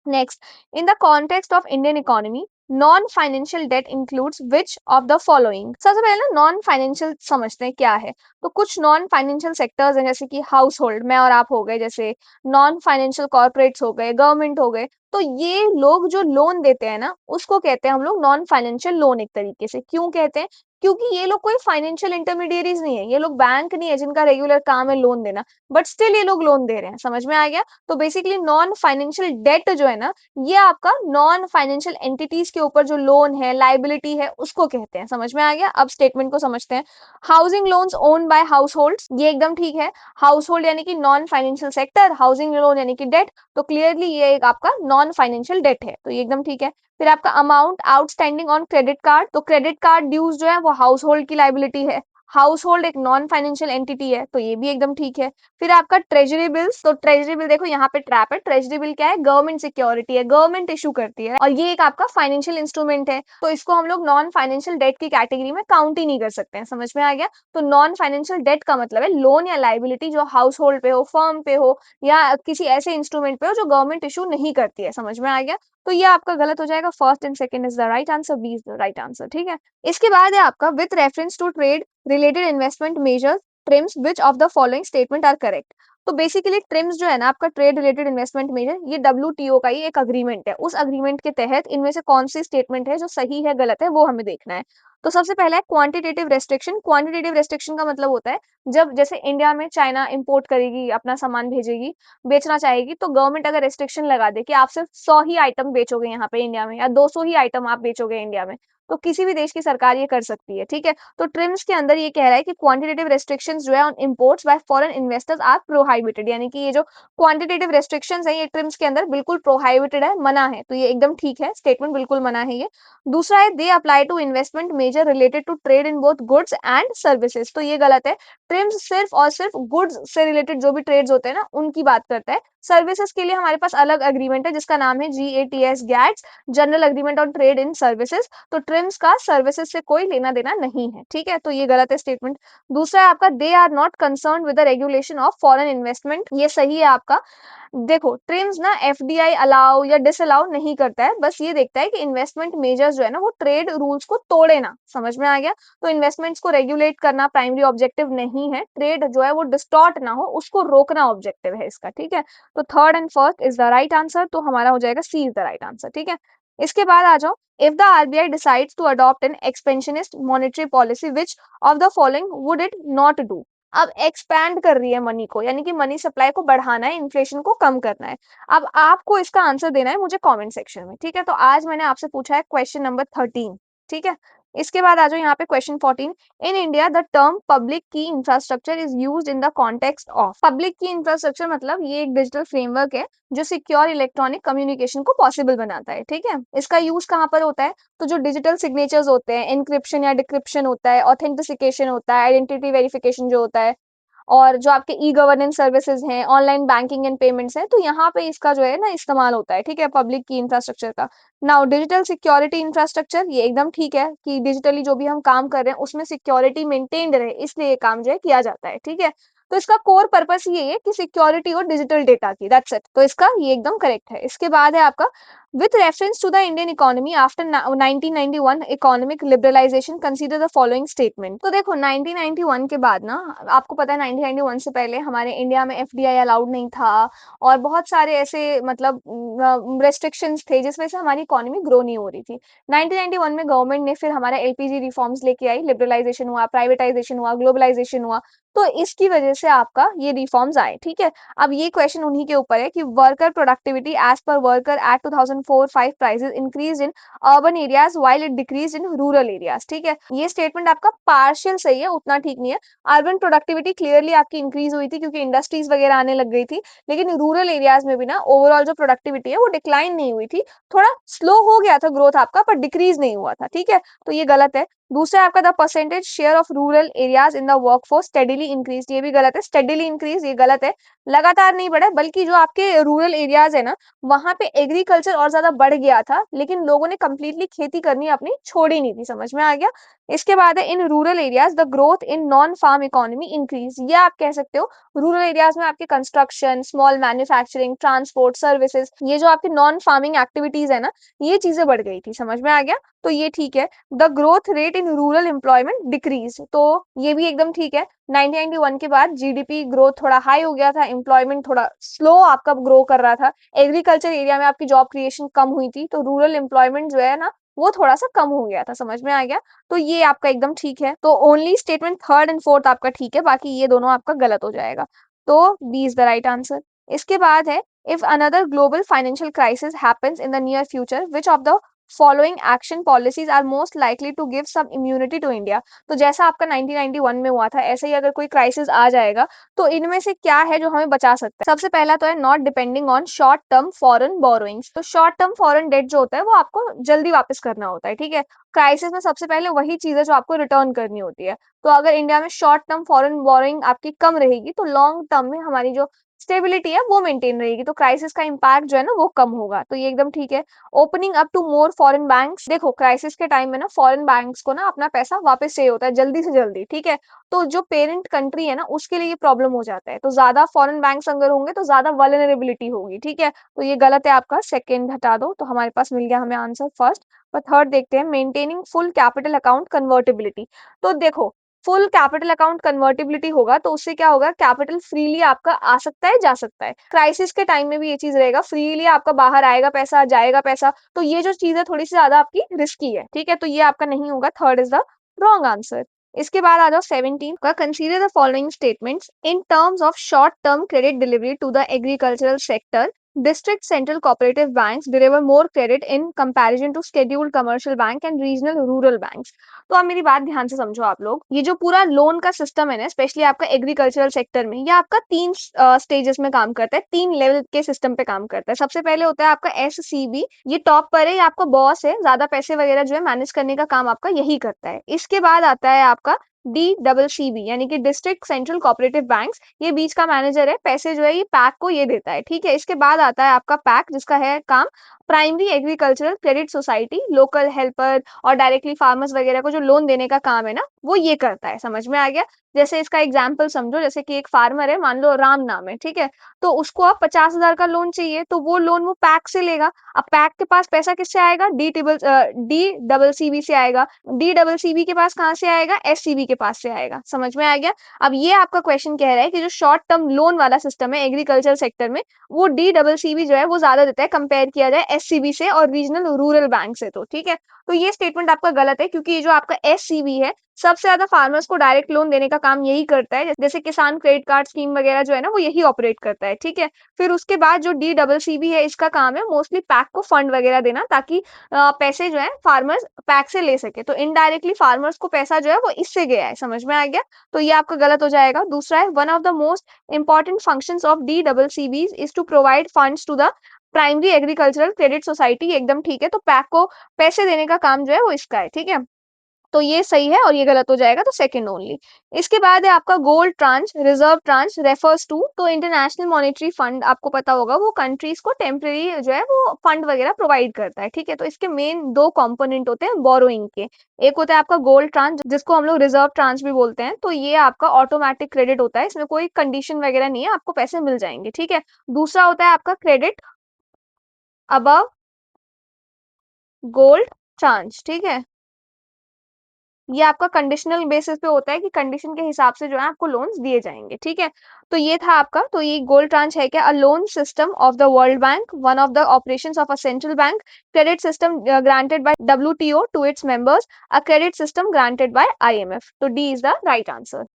Speaker 1: Next, in the context of Indian economy, non-financial debt includes which of the following? सबसे पहले ना नॉन फाइनेंशियल समझते हैं क्या है। तो कुछ नॉन फाइनेंशियल सेक्टर्स हैं जैसे कि हाउस होल्ड, मैं और आप हो गए, जैसे नॉन फाइनेंशियल कॉर्पोरेट्स हो गए, गवर्नमेंट हो गए। तो ये लोग जो लोन देते हैं ना उसको कहते हैं हम लोग नॉन फाइनेंशियल लोन, एक तरीके से। क्यों कहते हैं? क्योंकि ये लोग कोई फाइनेंशियल इंटरमीडिएरीज नहीं है, ये लोग बैंक नहीं है जिनका रेगुलर काम है लोन देना, बट स्टिल ये लोग लोन दे रहे हैं, समझ में आ गया? तो बेसिकली नॉन फाइनेंशियल डेट जो है ना ये आपका नॉन फाइनेंशियल एंटिटीज के ऊपर जो लोन है, लाइबिलिटी है, उसको कहते हैं, समझ में आ गया? अब स्टेटमेंट को समझते हैं। Housing loans owned by house hold, ये एकदम ठीक है। हाउस होल्ड यानी कि non financial sector, housing loan यानी कि डेट, तो क्लियरली ये एक आपका नॉन फाइनेंशियल डेट है, तो ये एकदम ठीक है। फिर आपका amount outstanding on credit card, तो क्रेडिट कार्ड ड्यूज जो है वो हाउस होल्ड की लाइबिलिटी है। हाउस होल्ड एक नॉन फाइनेंशियल एंटिटी है, तो ये भी एकदम ठीक है। फिर आपका ट्रेजरी बिल्स, तो ट्रेजरी बिल देखो यहाँ पे ट्रैप है, ट्रेजरी बिल क्या है? गवर्नमेंट सिक्योरिटी है, गवर्नमेंट इशू करती है, और ये एक आपका फाइनेंशियल इंस्ट्रूमेंट है, तो इसको हम लोग नॉन फाइनेंशियल डेट की कैटेगरी में काउंट ही नहीं कर सकते हैं, समझ में आ गया? तो नॉन फाइनेंशियल डेट का मतलब है लोन या लाइबिलिटी जो हाउस होल्ड पे हो, फर्म पे हो, या किसी ऐसे इंस्ट्रूमेंट पे हो जो गवर्नमेंट इशू नहीं करती है, समझ में आ गया? तो ये आपका गलत हो जाएगा, first and second is the right answer, b is the right answer, ठीक है। इसके बाद है आपका with reference to trade related investment measures TRIMs which of the following statement are correct. तो बेसिकली ट्रिम्स जो है ना आपका ट्रेड रिलेटेड इन्वेस्टमेंट मेजर, ये WTO का ही एक अग्रीमेंट है, उस अग्रीमेंट के तहत इनमें से कौन सी स्टेटमेंट है जो सही है गलत है वो हमें देखना है। तो सबसे पहला है क्वांटिटेटिव रेस्ट्रिक्शन। क्वांटिटेटिव रेस्ट्रिक्शन का मतलब होता है जब जैसे इंडिया में चाइना इंपोर्ट करेगी, अपना सामान भेजेगी, बेचना चाहेगी, तो गवर्नमेंट अगर रेस्ट्रिक्शन लगा दे कि आप सिर्फ 100 ही आइटम बेचोगे यहाँ पे इंडिया में, या 200 ही आइटम आप बेचोगे इंडिया में, तो किसी भी देश की सरकार ये कर सकती है, ठीक है। तो ट्रिम्स के अंदर ये कह रहा है कि क्वांटिटेटिव रेस्ट्रिक्शंस जो है on imports by foreign investors are prohibited, यानी कि ये जो क्वांटिटेटिव रेस्ट्रिक्शंस है ये ट्रिम्स के अंदर बिल्कुल प्रोहाइबिटेड है, मना है। तो ये एकदम ठीक है, स्टेटमेंट बिल्कुल मना है ये। दूसरा है they apply to investment measure related to trade in both goods and services, तो ये गलत है। ट्रिम्स सिर्फ और सिर्फ गुड्स से रिलेटेड जो भी ट्रेड्स होते हैं ना उनकी बात करता है। सर्विसेज के लिए हमारे पास अलग एग्रीमेंट है जिसका नाम है GATS gets, general agreement on trade in services. तो ट्रिम्स का सर्विसेज से कोई लेना देना नहीं है, ठीक है। तो ये गलत है स्टेटमेंट। दूसरा है आपका they are not concern with the regulation of foreign investment, ये सही है आपका। देखो ट्रिम्स ना FDI अलाउ या डिसअलाउ नहीं करता है, बस ये देखता है कि इन्वेस्टमेंट मेजर्स जो है ना वो ट्रेड रूल्स को तोड़े ना, समझ में आ गया। तो इन्वेस्टमेंट्स को रेगुलेट करना प्राइमरी ऑब्जेक्टिव नहीं है, ट्रेड जो है वो डिस्टॉर्ट ना हो उसको रोकना ऑब्जेक्टिव है इसका, ठीक है। तो third and first is the right answer, तो हमारा हो जाएगा सी इज द राइट आंसर, ठीक है। इसके बाद आ जाओ, if the RBI decides to adopt an expansionist monetary policy, which of the following would it not do? अब एक्सपैंड कर रही है मनी को, यानी कि मनी सप्लाई को बढ़ाना है, इन्फ्लेशन को कम करना है। अब आपको इसका आंसर देना है मुझे कमेंट सेक्शन में, ठीक है। तो आज मैंने आपसे पूछा है क्वेश्चन नंबर 13, ठीक है। इसके बाद आ जाओ यहाँ पे question 14। In India the term public key infrastructure is used in the context of, public key infrastructure मतलब ये एक डिजिटल फ्रेमवर्क है जो सिक्योर इलेक्ट्रॉनिक कम्युनिकेशन को पॉसिबल बनाता है, ठीक है। इसका यूज कहाँ पर होता है? तो जो डिजिटल सिग्नेचर्स होते हैं, एनक्रिप्शन या डिक्रिप्शन होता है, ऑथेंटिसिकेशन होता है, आइडेंटिटी वेरिफिकेशन जो होता है, और जो आपके ई गवर्नेंस सर्विसेज हैं, ऑनलाइन बैंकिंग एंड पेमेंट्स हैं, तो यहाँ पे इसका जो है ना इस्तेमाल होता है, ठीक है, पब्लिक की इंफ्रास्ट्रक्चर का। नाउ डिजिटल सिक्योरिटी इंफ्रास्ट्रक्चर, ये एकदम ठीक है कि डिजिटली जो भी हम काम कर रहे हैं उसमें सिक्योरिटी मेंटेन्ड रहे, इसलिए ये काम जो है किया जाता है, ठीक है। तो इसका कोर पर्पस ये है कि सिक्योरिटी और डिजिटल डेटा की, दैट्स इट। तो इसका ये एकदम करेक्ट है। इसके बाद है आपका with reference to the Indian economy after 1991 economic liberalization, consider the following statement। तो देखो 1991 के बाद ना, आपको पता है 1991 से पहले हमारे इंडिया में FDI अलाउड नहीं था और बहुत सारे ऐसे मतलब रेस्ट्रिक्शंस थे जिस वजह से हमारी इकोनॉमी ग्रो नहीं हो रही थी। 1991 में गवर्नमेंट ने फिर हमारा LPG रिफॉर्म्स लेके आई, लिबरलाइजेशन हुआ, प्राइवेटाइजेशन हुआ, ग्लोबलाइजेशन हुआ, तो इसकी वजह से आपका ये रिफॉर्म्स आए, ठीक है। अब ये क्वेश्चन उन्हीं के ऊपर है कि worker productivity as per worker at 2004-5 prices increase in urban areas while it decrease in rural areas, ठीक है। ये स्टेटमेंट आपका पार्शियल सही है, उतना ठीक नहीं है। अर्बन प्रोडक्टिविटी क्लियरली आपकी इंक्रीज हुई थी क्योंकि इंडस्ट्रीज वगैरह आने लग गई थी, लेकिन रूरल एरियाज में भी ना ओवरऑल जो प्रोडक्टिविटी है वो डिक्लाइन नहीं हुई थी, थोड़ा स्लो हो गया था ग्रोथ आपका पर डिक्रीज नहीं हुआ था, ठीक है। तो ये गलत है। दूसरा आपका the percentage share of rural areas in the workforce steadily increase, ये भी गलत है। स्टेडीली इंक्रीज ये गलत है, लगातार नहीं बढ़ा, बल्कि जो आपके रूरल एरियाज है ना वहां पे एग्रीकल्चर और ज्यादा बढ़ गया था, लेकिन लोगों ने कंप्लीटली खेती करनी अपनी छोड़ी नहीं थी, समझ में आ गया। इसके बाद है in rural areas the growth in non farm economy increase, ये आप कह सकते हो रूरल एरियाज में आपके construction, small manufacturing, transport services, ये जो आपकी नॉन फार्मिंग एक्टिविटीज है ना ये चीजें बढ़ गई थी, समझ में आ गया। तो ये ठीक है। The growth rate in rural employment decrease, तो ये भी एकदम ठीक है। 1991 के बाद GDP ग्रोथ थोड़ा हाई हो गया था, एम्प्लॉयमेंट थोड़ा स्लो आपका ग्रो कर रहा था, एग्रीकल्चर एरिया में आपकी जॉब क्रिएशन कम हुई थी, तो रूरल एम्प्लॉयमेंट जो है ना वो थोड़ा सा कम हो गया था, समझ में आ गया। तो ये आपका एकदम ठीक है। तो only statement third and fourth आपका ठीक है, बाकी ये दोनों आपका गलत हो जाएगा। तो b is the right answer. इसके बाद है if another global financial crisis happens in the near future, which of the following action policies are most likely to give some immunity to India? तो जैसा आपका 1991 में हुआ था ऐसे ही अगर कोई क्राइसिस आ जाएगा तो इनमें से क्या है जो हमें बचा सकता है? सबसे पहला तो है not depending on short term foreign borrowings, तो शॉर्ट टर्म फॉरेन डेट जो होता है वो आपको जल्दी वापस करना होता है, ठीक है। क्राइसिस में सबसे पहले वही चीज है जो आपको रिटर्न करनी होती है। तो अगर इंडिया में शॉर्ट टर्म फॉरेन बोरोइंग आपकी कम रहेगी तो लॉन्ग टर्म में हमारी जो स्टेबिलिटी है वो मेंटेन रहेगी, तो क्राइसिस का इंपैक्ट जो है ना वो कम होगा, तो ये एकदम ठीक है। Opening up to more foreign banks, देखो क्राइसिस के टाइम में ना फॉरेन बैंक्स को ना अपना पैसा वापस चाहिए होता है जल्दी से जल्दी, ठीक है। तो जो पेरेंट कंट्री है ना उसके लिए ये प्रॉब्लम हो जाता है, तो ज्यादा फॉरेन बैंक्स अगर होंगे तो ज्यादा वल्नरेबिलिटी होगी, ठीक है। तो ये गलत है आपका, सेकेंड हटा दो, तो हमारे पास मिल गया हमें आंसर फर्स्ट। पर थर्ड देखते हैं, maintaining full capital account convertibility. तो देखो फुल कैपिटल अकाउंट कन्वर्टेबिलिटी होगा तो उससे क्या होगा, कैपिटल फ्रीली आपका आ सकता है जा सकता है। क्राइसिस के टाइम में भी ये चीज रहेगा, फ्रीली आपका बाहर आएगा पैसा जाएगा पैसा, तो ये जो चीज है थोड़ी सी ज्यादा आपकी रिस्की है, ठीक है। तो ये आपका नहीं होगा, third is the wrong answer. इसके बाद आ जाओ 17 का, consider the following statements in terms of short term credit delivery to the agricultural sector District central cooperative banks deliver more credit in comparison to scheduled commercial bank and regional rural banks. तो आप मेरी बात ध्यान से समझो आप लोग, ये जो पूरा लोन का सिस्टम है ना, स्पेशली आपका एग्रीकल्चरल सेक्टर में, ये आपका तीन स्टेजेस में काम करता है, तीन लेवल के सिस्टम पे काम करता है। सबसे पहले होता है आपका एससीबी, ये टॉप पर है, ये आपका बॉस है, ज्यादा पैसे वगैरह जो है मैनेज करने का काम आपका यही करता है। इसके बाद आता है आपका DCCB यानी कि डिस्ट्रिक्ट सेंट्रल कोऑपरेटिव बैंक्स, ये बीच का मैनेजर है, पैसे जो है ये पैक को ये देता है, ठीक है। इसके बाद आता है आपका पैक, जिसका है काम primary agricultural credit society, local helper और डायरेक्टली फार्मर्स वगैरह को जो लोन देने का काम है ना, वो ये करता है। समझ में आ गया? जैसे इसका एग्जाम्पल समझो, जैसे कि एक फार्मर है, मान लो राम नाम है, ठीक है, तो उसको अब 50,000 का लोन चाहिए, तो वो लोन वो पैक से लेगा। अब पैक के पास पैसा किससे आएगा? DCCB से आएगा। DCCB के पास कहाँ से आएगा? SCB के पास से आएगा। समझ में आ गया? अब ये आपका क्वेश्चन कह रहा है कि जो शॉर्ट टर्म लोन वाला सिस्टम है एग्रीकल्चर सेक्टर में, वो DCCB जो है वो ज्यादा देता है कंपेयर किया जाए SCB से और रीजनल रूरल बैंक से, तो ठीक है। तो ये स्टेटमेंट आपका गलत है, क्योंकि ये जो आपका SCB है, सबसे ज्यादा फार्मर्स को डायरेक्ट लोन देने का काम यही करता है। जैसे किसान क्रेडिट कार्ड स्कीम वगैरह जो है ना, वो यही ऑपरेट करता है, ठीक है। फिर उसके बाद जो DCCB है, इसका काम है मोस्टली पैक को फंड वगैरह देना, ताकि पैसे जो है फार्मर्स पैक से ले सके। तो इनडायरेक्टली फार्मर्स को पैसा जो है वो इससे गया है। समझ में आ गया? तो ये आपका गलत हो जाएगा। दूसरा है, one of the most important functions of DCCBs is to provide funds to the primary agricultural credit society, एकदम ठीक है। तो पैक को पैसे देने का काम जो है वो इसका है, ठीक है। तो ये सही है और ये गलत हो जाएगा, तो सेकंड ओनली। इसके बाद है आपका gold tranche, reserve tranche refers to, तो इंटरनेशनल मॉनेटरी फंड आपको पता होगा, वो कंट्रीज को टेम्परेरी जो है वो फंड वगैरह प्रोवाइड करता है, ठीक है। तो इसके मेन दो कंपोनेंट होते हैं बोरोइंग के। एक होता है आपका गोल्ड ट्रांच, जिसको हम लोग रिजर्व ट्रांच भी बोलते हैं। तो ये आपका ऑटोमेटिक क्रेडिट होता है, इसमें कोई कंडीशन वगैरह नहीं है, आपको पैसे मिल जाएंगे, ठीक है। दूसरा होता है आपका क्रेडिट अबव गोल्ड ट्रांच, ठीक है। ये आपका कंडीशनल बेसिस पे होता है कि कंडीशन के हिसाब से जो है आपको लोन्स दिए जाएंगे, ठीक है। तो ये था आपका, तो ये गोल्ड ट्रांच है क्या? A loan system of the world bank, one of the operations of a central bank, credit system granted by WTO to its members, a credit system granted by IMF। तो D is the right answer.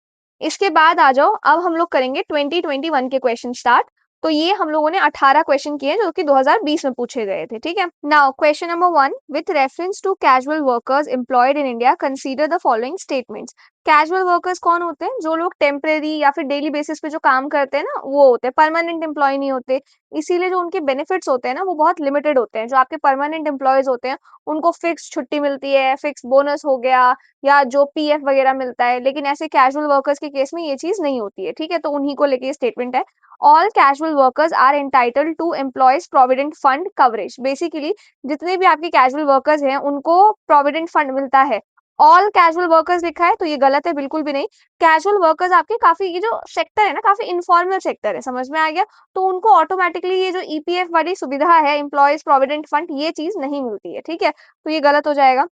Speaker 1: इसके बाद आ जाओ, अब हम लोग करेंगे 2021 के क्वेश्चन स्टार्ट। तो ये हम लोगों ने 18 क्वेश्चन किए जो कि 2020 में पूछे गए थे, ठीक है। Now question number 1, with reference to casual workers employed in India consider the following statements. Casual workers कौन होते हैं? जो लोग टेम्परेरी या फिर डेली बेसिस पे जो काम करते हैं ना, वो होते हैं, परमानेंट एम्प्लॉय नहीं होते। इसीलिए जो उनके बेनिफिट्स होते हैं ना, वो बहुत लिमिटेड होते हैं। जो आपके परमानेंट एम्प्लॉयज होते हैं, उनको फिक्स छुट्टी मिलती है, फिक्स बोनस हो गया, या जो PF वगैरह मिलता है। लेकिन ऐसे कैजुअल वर्कर्स के केस में ये चीज नहीं होती है, ठीक है। तो उन्हीं को लेके ये स्टेटमेंट है। All casual workers are entitled to employees provident fund coverage. Basically जितने भी आपके कैजुअल वर्कर्स हैं, उनको प्रोविडेंट फंड मिलता है। ऑल कैजुअल वर्कर्स लिखा है, तो ये गलत है, बिल्कुल भी नहीं। कैजुअल वर्कर्स आपके काफी, ये जो सेक्टर है ना, काफी इनफॉर्मल सेक्टर है। समझ में आ गया? तो उनको ऑटोमेटिकली ये जो EPF वाली सुविधा है, एम्प्लॉयज प्रोविडेंट फंड, ये चीज नहीं मिलती है, ठीक है। तो ये गलत हो जाएगा।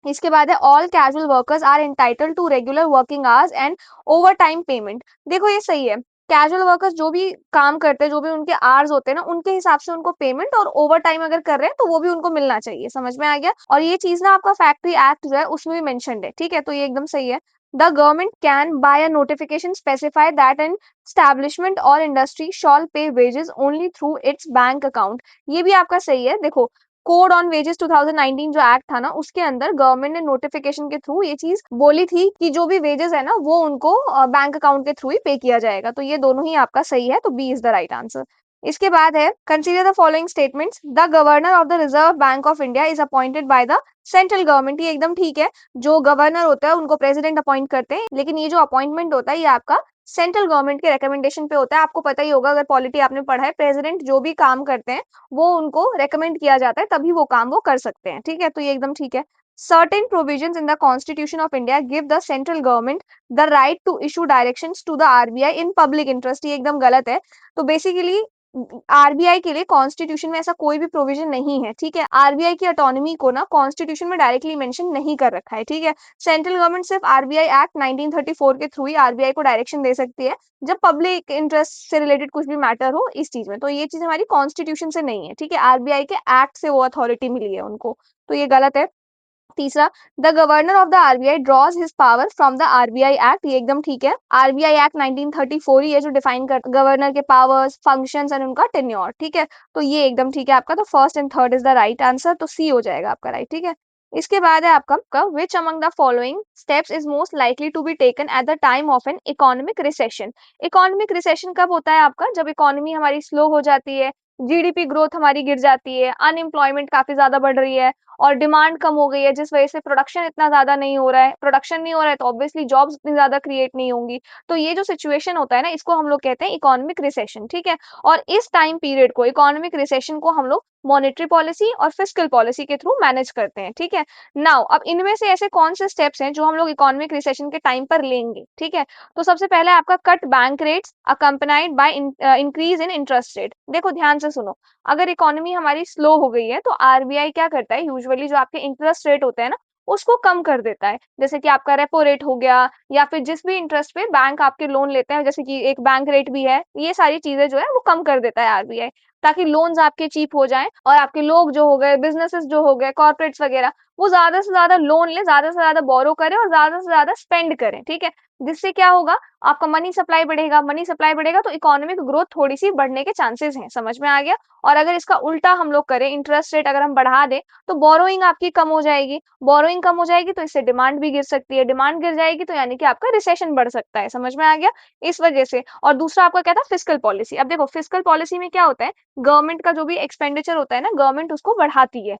Speaker 1: इसके बाद है, all casual workers are entitled to regular working hours and overtime payment. देखो ये सही है। कैजुअल वर्कर्स जो भी काम करते हैं, जो भी उनके आवर्स होते हैं ना, उनके हिसाब से उनको पेमेंट, और ओवर टाइम अगर कर रहे हैं तो वो भी उनको मिलना चाहिए। समझ में आ गया? और ये चीज ना आपका फैक्ट्री एक्ट जो है उसमें भी मेंशन्ड है, ठीक है। तो ये एकदम सही है। The government can by a notification specify that an establishment or industry shall pay wages only through its bank account। ये भी आपका सही है। देखो, कोड ऑन वेजेस 2019 जो एक्ट था ना, उसके अंदर गवर्नमेंट ने नोटिफिकेशन के थ्रू ये चीज बोली थी कि जो भी वेजेस है ना, वो उनको बैंक अकाउंट के थ्रू ही पे किया जाएगा। तो ये दोनों ही आपका सही है, तो b is the right answer. इसके बाद है, consider the following statements. The governor of the Reserve Bank of India is appointed by the central government. ये एकदम ठीक है। जो गवर्नर होता है उनको प्रेसिडेंट अपॉइंट करते हैं, लेकिन ये जो अपॉइंटमेंट होता है, ये आपका सेंट्रल गवर्नमेंट के रिकमेंडेशन पे होता है। आपको पता ही होगा, अगर पॉलिटी आपने पढ़ा है, प्रेसिडेंट जो भी काम करते हैं, वो उनको रेकमेंड किया जाता है, तभी वो काम वो कर सकते हैं, ठीक है। तो ये एकदम ठीक है। Certain provisions in the constitution of India give the central government the right to issue directions to the RBI in public interest. ये एकदम गलत है। तो बेसिकली RBI के लिए कॉन्स्टिट्यूशन में ऐसा कोई भी प्रोविजन नहीं है, ठीक है। RBI की ऑटोनॉमी को ना कॉन्स्टिट्यूशन में डायरेक्टली मेंशन नहीं कर रखा है, ठीक है। सेंट्रल गवर्नमेंट सिर्फ RBI एक्ट 1934 के थ्रू ही RBI को डायरेक्शन दे सकती है, जब पब्लिक इंटरेस्ट से रिलेटेड कुछ भी मैटर हो इस चीज में। तो ये चीज हमारी कॉन्स्टिट्यूशन से नहीं है, ठीक है। RBI के एक्ट से वो अथॉरिटी मिली है उनको। तो ये गलत है। तीसरा, the governor of the RBI draws his power from the RBI act, ये एकदम ठीक है। आरबीआई एक्ट 1934 ही है जो डिफाइन कर गवर्नर के पावर्स, फंक्शंस एंड उनका टेन्योर, ठीक है। तो ये एकदम ठीक है आपका। तो first and third is the right answer, तो सी हो जाएगा आपका राइट, ठीक है। इसके बाद है आपका which among the following steps is most likely to be taken at the time of an economic recession. Economic recession कब होता है आपका? जब इकोनॉमी हमारी स्लो हो जाती है, जीडीपी ग्रोथ हमारी गिर जाती है, अनएम्प्लॉयमेंट काफी ज्यादा बढ़ रही है और डिमांड कम हो गई है, जिस वजह से प्रोडक्शन इतना ज्यादा नहीं हो रहा है। प्रोडक्शन नहीं हो रहा है तो ऑब्वियसली जॉब्स इतनी ज्यादा क्रिएट नहीं होंगी। तो ये जो सिचुएशन होता है ना, इसको हम लोग कहते हैं इकोनॉमिक रिसेशन, ठीक है। और इस टाइम पीरियड को, इकोनॉमिक रिसेशन को हम लोग मॉनेटरी पॉलिसी और फिस्कल पॉलिसी के थ्रू मैनेज करते हैं, ठीक है। नाउ अब इनमें से ऐसे कौन से स्टेप्स हैं जो हम लोग इकोनॉमिक रिसेशन के टाइम पर लेंगे, ठीक है। तो सबसे पहले आपका cut bank rates accompanied by increase in interest rate. देखो ध्यान से सुनो, अगर इकोनॉमी हमारी स्लो हो गई है तो आरबीआई क्या करता है, यूजुअली जो आपके इंटरेस्ट रेट होते हैं ना, उसको कम कर देता है। जैसे कि आपका रेपो रेट हो गया, या फिर जिस भी इंटरेस्ट पे बैंक आपके लोन लेते हैं, जैसे कि एक बैंक रेट भी है, ये सारी चीजें जो है वो कम कर देता है आरबीआई, ताकि लोन्स आपके चीप हो जाएं और आपके लोग जो हो गए, बिजनेसेस जो हो गए, कॉर्पोरेट्स वगैरह, वो ज्यादा से ज्यादा लोन ले, ज्यादा से ज्यादा बोरो करें और ज्यादा से ज्यादा स्पेंड करें, ठीक है। जिससे क्या होगा, आपका मनी सप्लाई बढ़ेगा, मनी सप्लाई बढ़ेगा तो इकोनॉमिक ग्रोथ थोड़ी सी बढ़ने के चांसेस हैं, समझ में आ गया। और अगर इसका उल्टा हम लोग करें, इंटरेस्ट रेट अगर हम बढ़ा दें, तो बोरोइंग आपकी कम हो जाएगी, बोरोइंग कम हो जाएगी तो इससे डिमांड भी गिर सकती है, डिमांड गिर जाएगी तो यानी कि आपका रिसेशन बढ़ सकता है, समझ में आ गया। इस वजह से। और दूसरा आपका क्या था, फिस्कल पॉलिसी। अब देखो फिस्कल पॉलिसी में क्या होता है, गवर्नमेंट का जो भी एक्सपेंडिचर होता है ना, गवर्नमेंट उसको बढ़ाती है,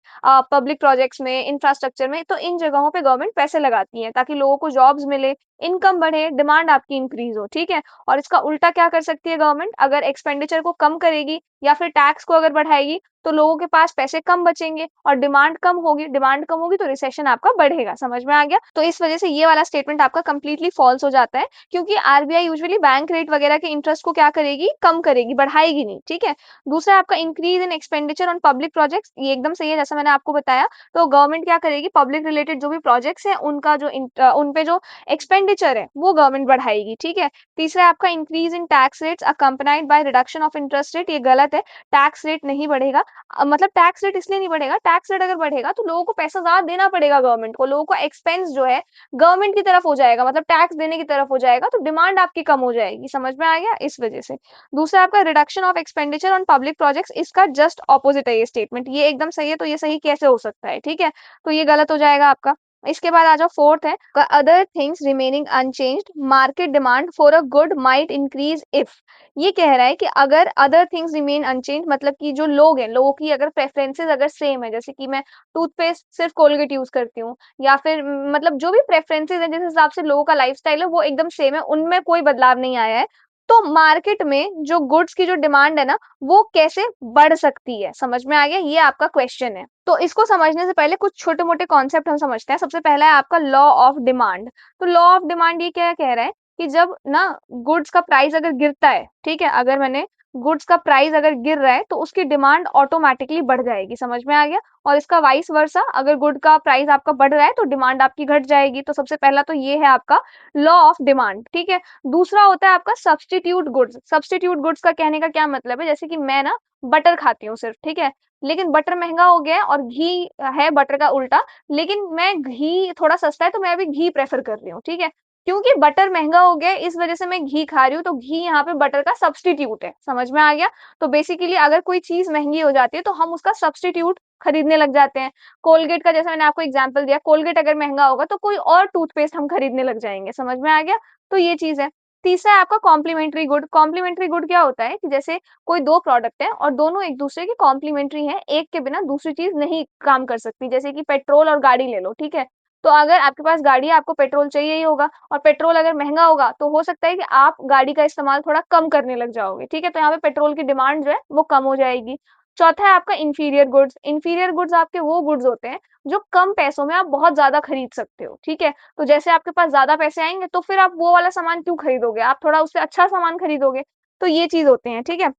Speaker 1: पब्लिक प्रोजेक्ट्स में, इंफ्रास्ट्रक्चर में, तो इन जगहों पे गवर्नमेंट पैसे लगाती है ताकि लोगों को जॉब्स मिले, इनकम बढ़े, डिमांड आपकी इंक्रीज हो, ठीक है। और इसका उल्टा क्या कर सकती है गवर्नमेंट, अगर एक्सपेंडिचर को कम करेगी या फिर टैक्स को अगर बढ़ाएगी, तो लोगों के पास पैसे कम बचेंगे और डिमांड कम होगी, डिमांड कम होगी तो रिसेशन आपका बढ़ेगा, समझ में आ गया। तो इस वजह से ये वाला स्टेटमेंट आपका कंप्लीटली फॉल्स हो जाता है, क्योंकि आरबीआई यूजुअली बैंक रेट वगैरह के इंटरेस्ट को क्या करेगी, कम करेगी, बढ़ाएगी नहीं, ठीक है। दूसरा आपका increase in expenditure on public projects, ये एकदम सही है, जैसा मैंने आपको बताया। तो गवर्नमेंट क्या करेगी, पब्लिक रिलेटेड जो भी प्रोजेक्ट्स हैं उनका जो उन पे जो एक्सपेंडिचर है वो गवर्नमेंट बढ़ाएगी, ठीक है। तीसरा है आपका increase in tax rates accompanied by reduction of interest rate, ये गलत है। टैक्स रेट नहीं बढ़ेगा, मतलब टैक्स रेट इसलिए नहीं बढ़ेगा, टैक्स रेट अगर बढ़ेगा तो लोगों को पैसा ज्यादा देना पड़ेगा गवर्नमेंट को, लोगों का एक्सपेंस जो है गवर्नमेंट की तरफ हो जाएगा, मतलब टैक्स देने की तरफ हो जाएगा, तो डिमांड आपकी कम हो जाएगी, समझ में आ गया, इस वजह से। दूसरा आपका reduction of expenditure on public projects, इसका जस्ट ऑपोजिट है ये स्टेटमेंट, ये एकदम सही है, तो ये सही कैसे हो सकता है, ठीक है। तो ये गलत हो जाएगा आपका। इसके बाद आ जाओ, फोर्थ है other things remaining unchanged market demand for a good might increase if. ये कह रहा है कि अगर अदर थिंग्स रिमेन अनचेंज, मतलब कि जो लोग हैं, लोगों की अगर प्रेफरेंसेस अगर सेम है, जैसे कि मैं टूथपेस्ट सिर्फ कोलगेट यूज करती हूँ, या फिर मतलब जो भी प्रेफरेंसेस है, जिस हिसाब से लोगों का लाइफस्टाइल है वो एकदम सेम है, उनमें कोई बदलाव नहीं आया है, तो मार्केट में जो गुड्स की जो डिमांड है ना, वो कैसे बढ़ सकती है, समझ में आ गया, ये आपका क्वेश्चन है। तो इसको समझने से पहले कुछ छोटे मोटे कॉन्सेप्ट हम समझते हैं। सबसे पहला है आपका लॉ ऑफ डिमांड। तो लॉ ऑफ डिमांड ये क्या कह रहा है कि जब ना गुड्स का प्राइस अगर गिरता है, ठीक है, अगर मैंने गुड्स का प्राइस अगर गिर रहा है तो उसकी डिमांड ऑटोमेटिकली बढ़ जाएगी, समझ में आ गया। और इसका वाइस वर्सा, अगर गुड का प्राइस आपका बढ़ रहा है तो डिमांड आपकी घट जाएगी। तो सबसे पहला तो ये है आपका लॉ ऑफ डिमांड, ठीक है। दूसरा होता है आपका सब्सटीट्यूट गुड्स। सब्सटीट्यूट गुड्स का कहने का क्या मतलब है, जैसे कि मैं ना बटर खाती हूँ सिर्फ, ठीक है, लेकिन बटर महंगा हो गया है और घी है बटर का उल्टा, लेकिन मैं घी थोड़ा सस्ता है तो मैं अभी घी प्रेफर कर रही हूँ, ठीक है। क्योंकि बटर महंगा हो गया है इस वजह से मैं घी खा रही हूँ, तो घी यहाँ पे बटर का सब्सटीट्यूट है, समझ में आ गया। तो बेसिकली अगर कोई चीज महंगी हो जाती है तो हम उसका सब्सटीट्यूट खरीदने लग जाते हैं। कोलगेट का जैसे मैंने आपको एग्जांपल दिया, कोलगेट अगर महंगा होगा तो कोई और टूथपेस्ट हम खरीदने लग जाएंगे, समझ में आ गया। तो ये चीज है। तीसरा है आपका कॉम्प्लीमेंट्री गुड। कॉम्प्लीमेंट्री गुड क्या होता है कि जैसे कोई दो प्रोडक्ट है और दोनों एक दूसरे के कॉम्प्लीमेंट्री हैं, एक के बिना दूसरी चीज नहीं काम कर सकती, जैसे कि पेट्रोल और गाड़ी ले लो, ठीक है। तो अगर आपके पास गाड़ी है, आपको पेट्रोल चाहिए ही होगा, और पेट्रोल अगर महंगा होगा तो हो सकता है कि आप गाड़ी का इस्तेमाल थोड़ा कम करने लग जाओगे, ठीक है। तो यहाँ पे पेट्रोल की डिमांड जो है वो कम हो जाएगी। चौथा है आपका इंफीरियर गुड्स। इंफीरियर गुड्स आपके वो गुड्स होते हैं जो कम पैसों में आप बहुत ज्यादा खरीद सकते हो, ठीक है। तो जैसे आपके पास ज्यादा पैसे आएंगे तो फिर आप वो वाला सामान क्यों खरीदोगे, आप थोड़ा उससे अच्छा सामान खरीदोगे। तो ये चीज होते हैं, ठीक है।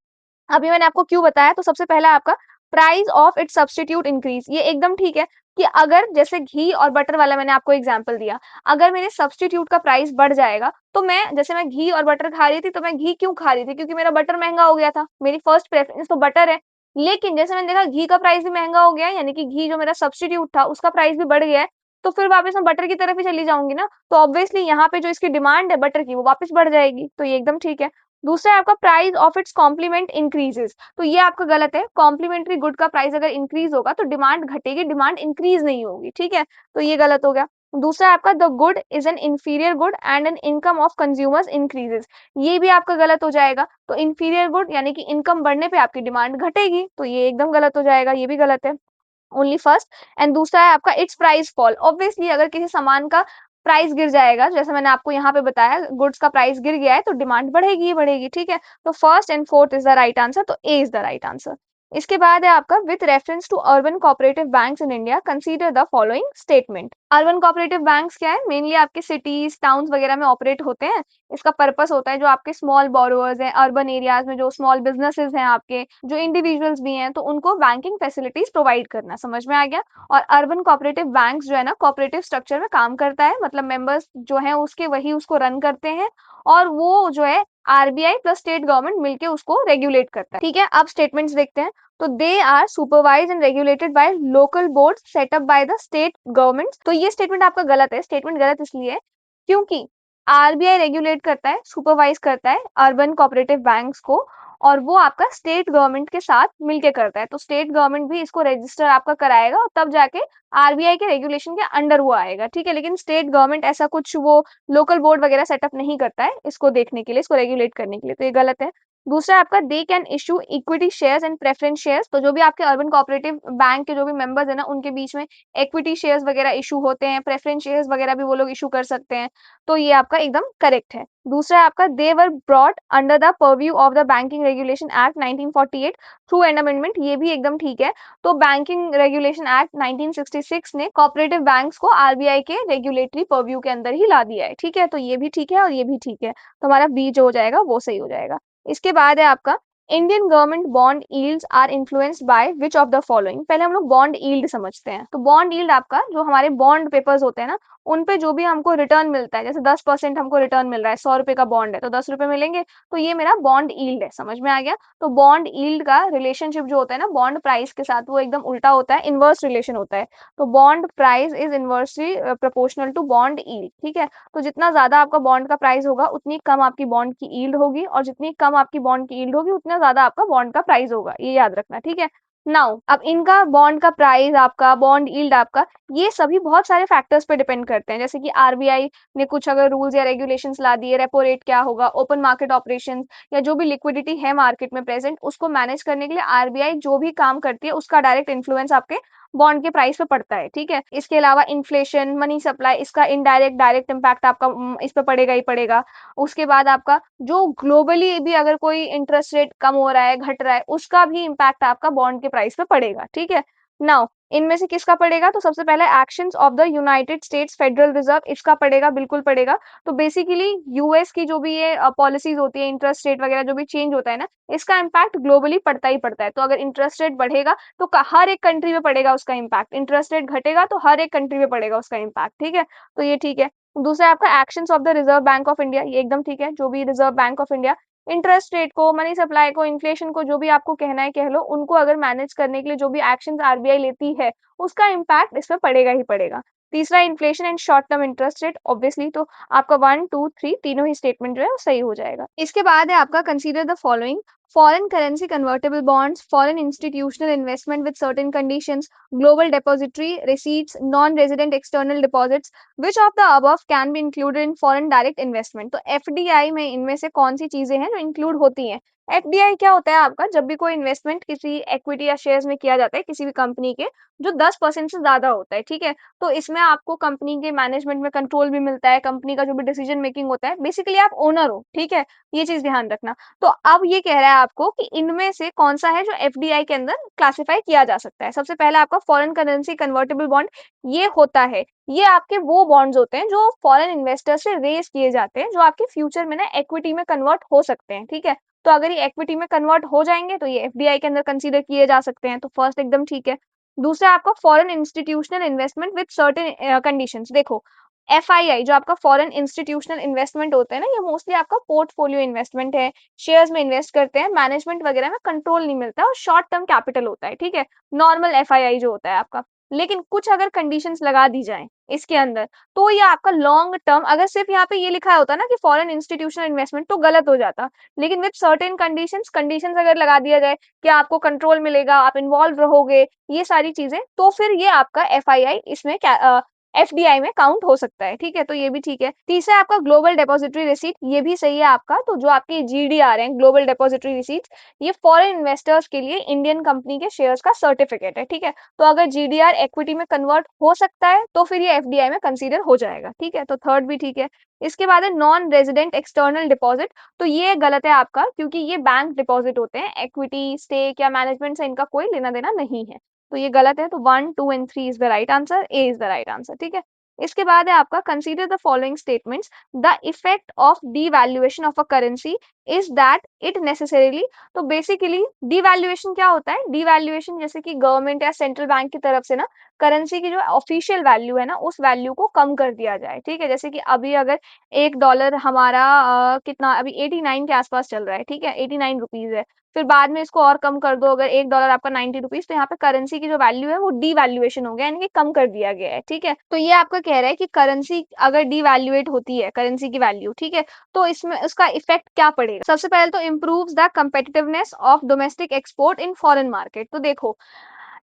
Speaker 1: अभी मैंने आपको क्यों बताया, तो सबसे पहला आपका price of it substitute increase, ये एकदम ठीक है कि अगर जैसे घी और बटर वाला मैंने आपको एग्जांपल दिया, अगर मेरे सब्सटीट्यूट का प्राइस बढ़ जाएगा तो मैं, जैसे मैं घी और बटर खा रही थी तो मैं घी क्यों खा रही थी, क्योंकि मेरा बटर महंगा हो गया था, मेरी फर्स्ट प्रेफरेंस तो बटर है। लेकिन जैसे मैंने देखा घी का प्राइस भी महंगा हो गया है, यानी कि घी जो मेरा सब्सटीट्यूट था उसका प्राइस भी बढ़ गया है, तो फिर वापस मैं बटर की तरफ ही चली जाऊंगी ना, तो ऑब्वियसली यहाँ पे जो इसकी डिमांड है बटर की वो वापस बढ़ जाएगी, तो ये एकदम ठीक है। दूसरा है आपका price of its complement increases, तो ये आपका गलत है। कॉम्प्लीमेंट्री गुड का प्राइस अगर इंक्रीज होगा तो डिमांड घटेगी, डिमांड इंक्रीज नहीं होगी, ठीक है, तो ये गलत हो गया। दूसरा आपका the good is an inferior good and an income of consumers increases, ये भी आपका गलत हो जाएगा। तो इंफीरियर गुड यानी कि इनकम बढ़ने पे आपकी डिमांड घटेगी, तो ये एकदम गलत हो जाएगा, ये भी गलत है। Only first. एंड दूसरा है आपका इट्स प्राइस फॉल, ऑब्वियसली अगर किसी सामान का प्राइस गिर जाएगा, जैसे मैंने आपको यहाँ पे बताया गुड्स का प्राइस गिर गया है तो डिमांड बढ़ेगी ही बढ़ेगी, ठीक है। तो first and fourth is the right answer, तो a is the right answer. इसके बाद है आपका with reference to urban cooperative banks in India consider the following statement. Urban cooperative banks क्या है, मेनली आपके सिटीज टाउन्स वगैरह में ऑपरेट होते हैं। इसका पर्पस होता है जो आपके स्मॉल बोरोअर्स हैं अर्बन एरियाज में, जो स्मॉल बिजनेसेस हैं आपके, जो इंडिविजुअल्स भी हैं, तो उनको बैंकिंग फैसिलिटीज प्रोवाइड करना, समझ में आ गया। और अर्बन कोऑपरेटिव बैंक्स जो है ना कोऑपरेटिव स्ट्रक्चर में काम करता है, मतलब मेंबर्स जो हैं उसके वही उसको रन करते हैं, और वो जो है आरबीआई प्लस स्टेट गवर्नमेंट मिलके उसको रेगुलेट करता है, ठीक है। अब स्टेटमेंट्स देखते हैं। तो they are supervise and regulated by local board set up by the state government, तो ये स्टेटमेंट आपका गलत है। स्टेटमेंट गलत इसलिए है क्योंकि आरबीआई रेगुलेट करता है, सुपरवाइज करता है अर्बन कोऑपरेटिव बैंक्स को, और वो आपका स्टेट गवर्नमेंट के साथ मिलके करता है, तो स्टेट गवर्नमेंट भी इसको रजिस्टर आपका कराएगा और तब जाके आरबीआई के रेगुलेशन के अंडर वो आएगा, ठीक है। लेकिन स्टेट गवर्नमेंट ऐसा कुछ वो लोकल बोर्ड वगैरह सेटअप नहीं करता है इसको देखने के लिए, इसको रेगुलेट करने के लिए, तो ये गलत है। दूसरा आपका they can issue equity shares and preference shares, तो जो भी आपके अर्बन कोऑपरेटिव बैंक के जो भी मेंबर्स है ना उनके बीच में इक्विटी शेयर्स वगैरह इशू होते हैं, प्रेफरेंस शेयर्स वगैरह भी वो लोग इशू कर सकते हैं, तो ये आपका एकदम करेक्ट है। दूसरा आपका they were brought under the purview of the banking regulation act 1948 through an amendment, ये भी एकदम ठीक है। तो बैंकिंग रेगुलेशन एक्ट 1966 ने कोऑपरेटिव बैंक्स को आरबीआई के रेगुलेटरी परव्यू के अंदर ही ला दिया है, ठीक है, तो ये भी ठीक है और ये भी ठीक है, तो हमारा बी जो हो जाएगा वो सही हो जाएगा। इसके बाद है आपका Indian government bond yields are influenced by which of the following, पहले हम लोग बॉन्ड यील्ड समझते हैं। तो बॉन्ड यील्ड आपका जो हमारे बॉन्ड पेपर्स होते हैं ना उन पे जो भी हमको रिटर्न मिलता है, जैसे 10% हमको रिटर्न मिल रहा है, 100 रुपए का बॉन्ड है तो 10 रुपए मिलेंगे, तो ये मेरा बॉन्ड यील्ड है, समझ में आ गया। तो बॉन्ड यील्ड का रिलेशनशिप जो होता है ना बॉन्ड प्राइस के साथ वो एकदम उल्टा होता है, इनवर्स रिलेशन होता है। तो bond price is inversely proportional to bond yield, ठीक है। तो जितना ज्यादा आपका बॉन्ड का प्राइस होगा उतनी कम आपकी बॉन्ड की यील्ड होगी, और जितनी कम आपकी बॉन्ड की यील्ड होगी उतना ज्यादा आपका बॉन्ड का प्राइस होगा, ये याद रखना, ठीक है। नाउ अब इनका बॉन्ड का प्राइस आपका बॉन्ड यील्ड आपका ये सभी बहुत सारे फैक्टर्स पे डिपेंड करते हैं, जैसे कि आरबीआई ने कुछ अगर रूल्स या रेगुलेशंस ला दिए, रेपो रेट क्या होगा, ओपन मार्केट ऑपरेशंस, या जो भी लिक्विडिटी है मार्केट में प्रेजेंट उसको मैनेज करने के लिए आरबीआई जो भी काम करती है उसका डायरेक्ट इन्फ्लुएंस आपके बॉन्ड के प्राइस पे पड़ता है, ठीक है। इसके अलावा इन्फ्लेशन मनी सप्लाई इसका इनडायरेक्ट डायरेक्ट इम्पैक्ट आपका इस पे पड़ेगा ही पड़ेगा। उसके बाद आपका जो ग्लोबली भी अगर कोई इंटरेस्ट रेट कम हो रहा है घट रहा है उसका भी इम्पैक्ट आपका बॉन्ड के प्राइस पे पड़ेगा, ठीक है। नाउ इनमें से किसका पड़ेगा, तो सबसे पहले actions of the United states federal reserve, इसका पड़ेगा, बिल्कुल पड़ेगा। तो बेसिकली यूएस की जो भी ये पॉलिसीज होती है इंटरेस्ट रेट वगैरह जो भी चेंज होता है ना इसका इम्पैक्ट ग्लोबली पड़ता ही पड़ता है। तो अगर इंटरेस्ट रेट बढ़ेगा तो हर एक कंट्री में पड़ेगा उसका इम्पैक्ट, इंटरेस्ट रेट घटेगा तो हर एक कंट्री में पड़ेगा उसका इम्पैक्ट, ठीक है, तो ये ठीक है। दूसरा आपका actions of the Reserve Bank of India, ये एकदम ठीक है, जो भी reserve Bank of India interest rate को मनी सप्लाई को इन्फ्लेशन को जो भी आपको कहना है कह लो, उनको अगर मैनेज करने के लिए जो भी एक्शंस आरबीआई लेती है उसका इम्पैक्ट इसमें पड़ेगा ही पड़ेगा। तीसरा inflation and short term interest rate, obviously तो आपका 1 2 3 तीनों ही स्टेटमेंट जो है वो सही हो जाएगा। इसके बाद है आपका consider the following foreign currency convertible bonds, foreign institutional investment with certain conditions, global depository receipts, non-resident external deposits, which of the above can be included in foreign direct investment? तो एफडीआई में इनमें से कौन सी चीजें हैं जो इंक्लूड होती हैं? एफडीआई क्या होता है आपका, जब भी कोई इन्वेस्टमेंट किसी इक्विटी या शेयर्स में किया जाता है किसी भी कंपनी के जो 10% से ज्यादा होता है, ठीक है, तो इसमें आपको कंपनी के मैनेजमेंट में कंट्रोल भी मिलता है, कंपनी का जो भी डिसीजन मेकिंग होता है, बेसिकली आप ओनर हो, ठीक है, ये चीज ध्यान रखना। तो अब ये कह रहा है आपको कि इनमें से कौन सा है जो एफडीआई के अंदर क्लासिफाई किया जा सकता है। सबसे पहला आपका फॉरेन करेंसी कन्वर्टेबल बॉन्ड, ये होता है, ये आपके वो बॉन्ड्स होते हैं जो फॉरेन इन्वेस्टर से रेज किए जाते हैं, जो आपके फ्यूचर में ना इक्विटी में कन्वर्ट हो सकते हैं, ठीक है। तो अगर ये इक्विटी में कन्वर्ट हो जाएंगे तो ये एफडीआई के अंदर कंसीडर किए जा सकते हैं, तो फर्स्ट एकदम ठीक है। दूसरा आपका foreign institutional investment with certain conditions, देखो एफआईआई जो आपका फॉरेन इंस्टीट्यूशनल इन्वेस्टमेंट होता है ना ये मोस्टली आपका पोर्टफोलियो इन्वेस्टमेंट है, शेयर्स में इन्वेस्ट करते हैं, मैनेजमेंट वगैरह में कंट्रोल नहीं मिलता और शॉर्ट टर्म कैपिटल होता है, ठीक है, नॉर्मल एफआईआई जो होता है आपका। लेकिन कुछ अगर कंडीशंस लगा दी जाए इसके अंदर। तो ये आपका लॉन्ग टर्म, अगर सिर्फ यहाँ पे ये लिखा होता ना कि फॉरेन इंस्टीट्यूशनल इन्वेस्टमेंट, तो गलत हो जाता। लेकिन विद सर्टेन कंडीशंस, कंडीशंस अगर लगा दिया जाए कि आपको कंट्रोल मिलेगा, आप इन्वॉल्व रहोगे, ये सारी चीजें, तो फिर ये आपका एफआईआई इसमें एफडीआई में काउंट हो सकता है। ठीक है, तो ये भी ठीक है। तीसरा है आपका ग्लोबल डिपॉजिटरी रिसीट, ये भी सही है आपका। तो जो आपके जीडीआर हैं, ग्लोबल डिपॉजिटरी रिसीट, ये फॉरेन इन्वेस्टर्स के लिए इंडियन कंपनी के शेयर्स का सर्टिफिकेट है। ठीक है, तो अगर जीडीआर इक्विटी में कन्वर्ट हो सकता है तो फिर ये एफडीआई में कंसीडर हो जाएगा। ठीक है, तो थर्ड भी ठीक है। इसके बाद है नॉन रेजिडेंट एक्सटर्नल डिपॉजिट, तो ये गलत है आपका, क्योंकि ये बैंक डिपॉजिट होते हैं, इक्विटी स्टेक या मैनेजमेंट से इनका कोई लेना देना नहीं है। तो ये गलत है। तो 1, 2 and 3 is the right answer, A is the right answer. ठीक है, इसके बाद है आपका consider the following statements, the effect of devaluation of a currency is that it necessarily. तो बेसिकली डीवैल्यूएशन क्या होता है? डीवैल्यूएशन जैसे कि गवर्नमेंट या सेंट्रल बैंक की तरफ से ना करेंसी की जो ऑफिशियल वैल्यू है ना, उस वैल्यू को कम कर दिया जाए। ठीक है, जैसे कि अभी अगर $1 हमारा कितना अभी 89 के आसपास चल रहा है। ठीक है, 89 रुपीज है। फिर बाद में इसको और कम कर दो, अगर $1 आपका 90 रुपीज, तो यहाँ पे करेंसी की जो वैल्यू है वो डीवैल्यूएशन हो गया, यानी कि कम कर दिया गया है। ठीक है, तो ये आपका कह रहा है कि करेंसी अगर डीवैल्यूएट होती है, करेंसी की वैल्यू, ठीक है, तो इसमें उसका इफेक्ट क्या पड़ेगा? सबसे पहले तो improves the competitiveness of domestic export in foreign market. तो देखो,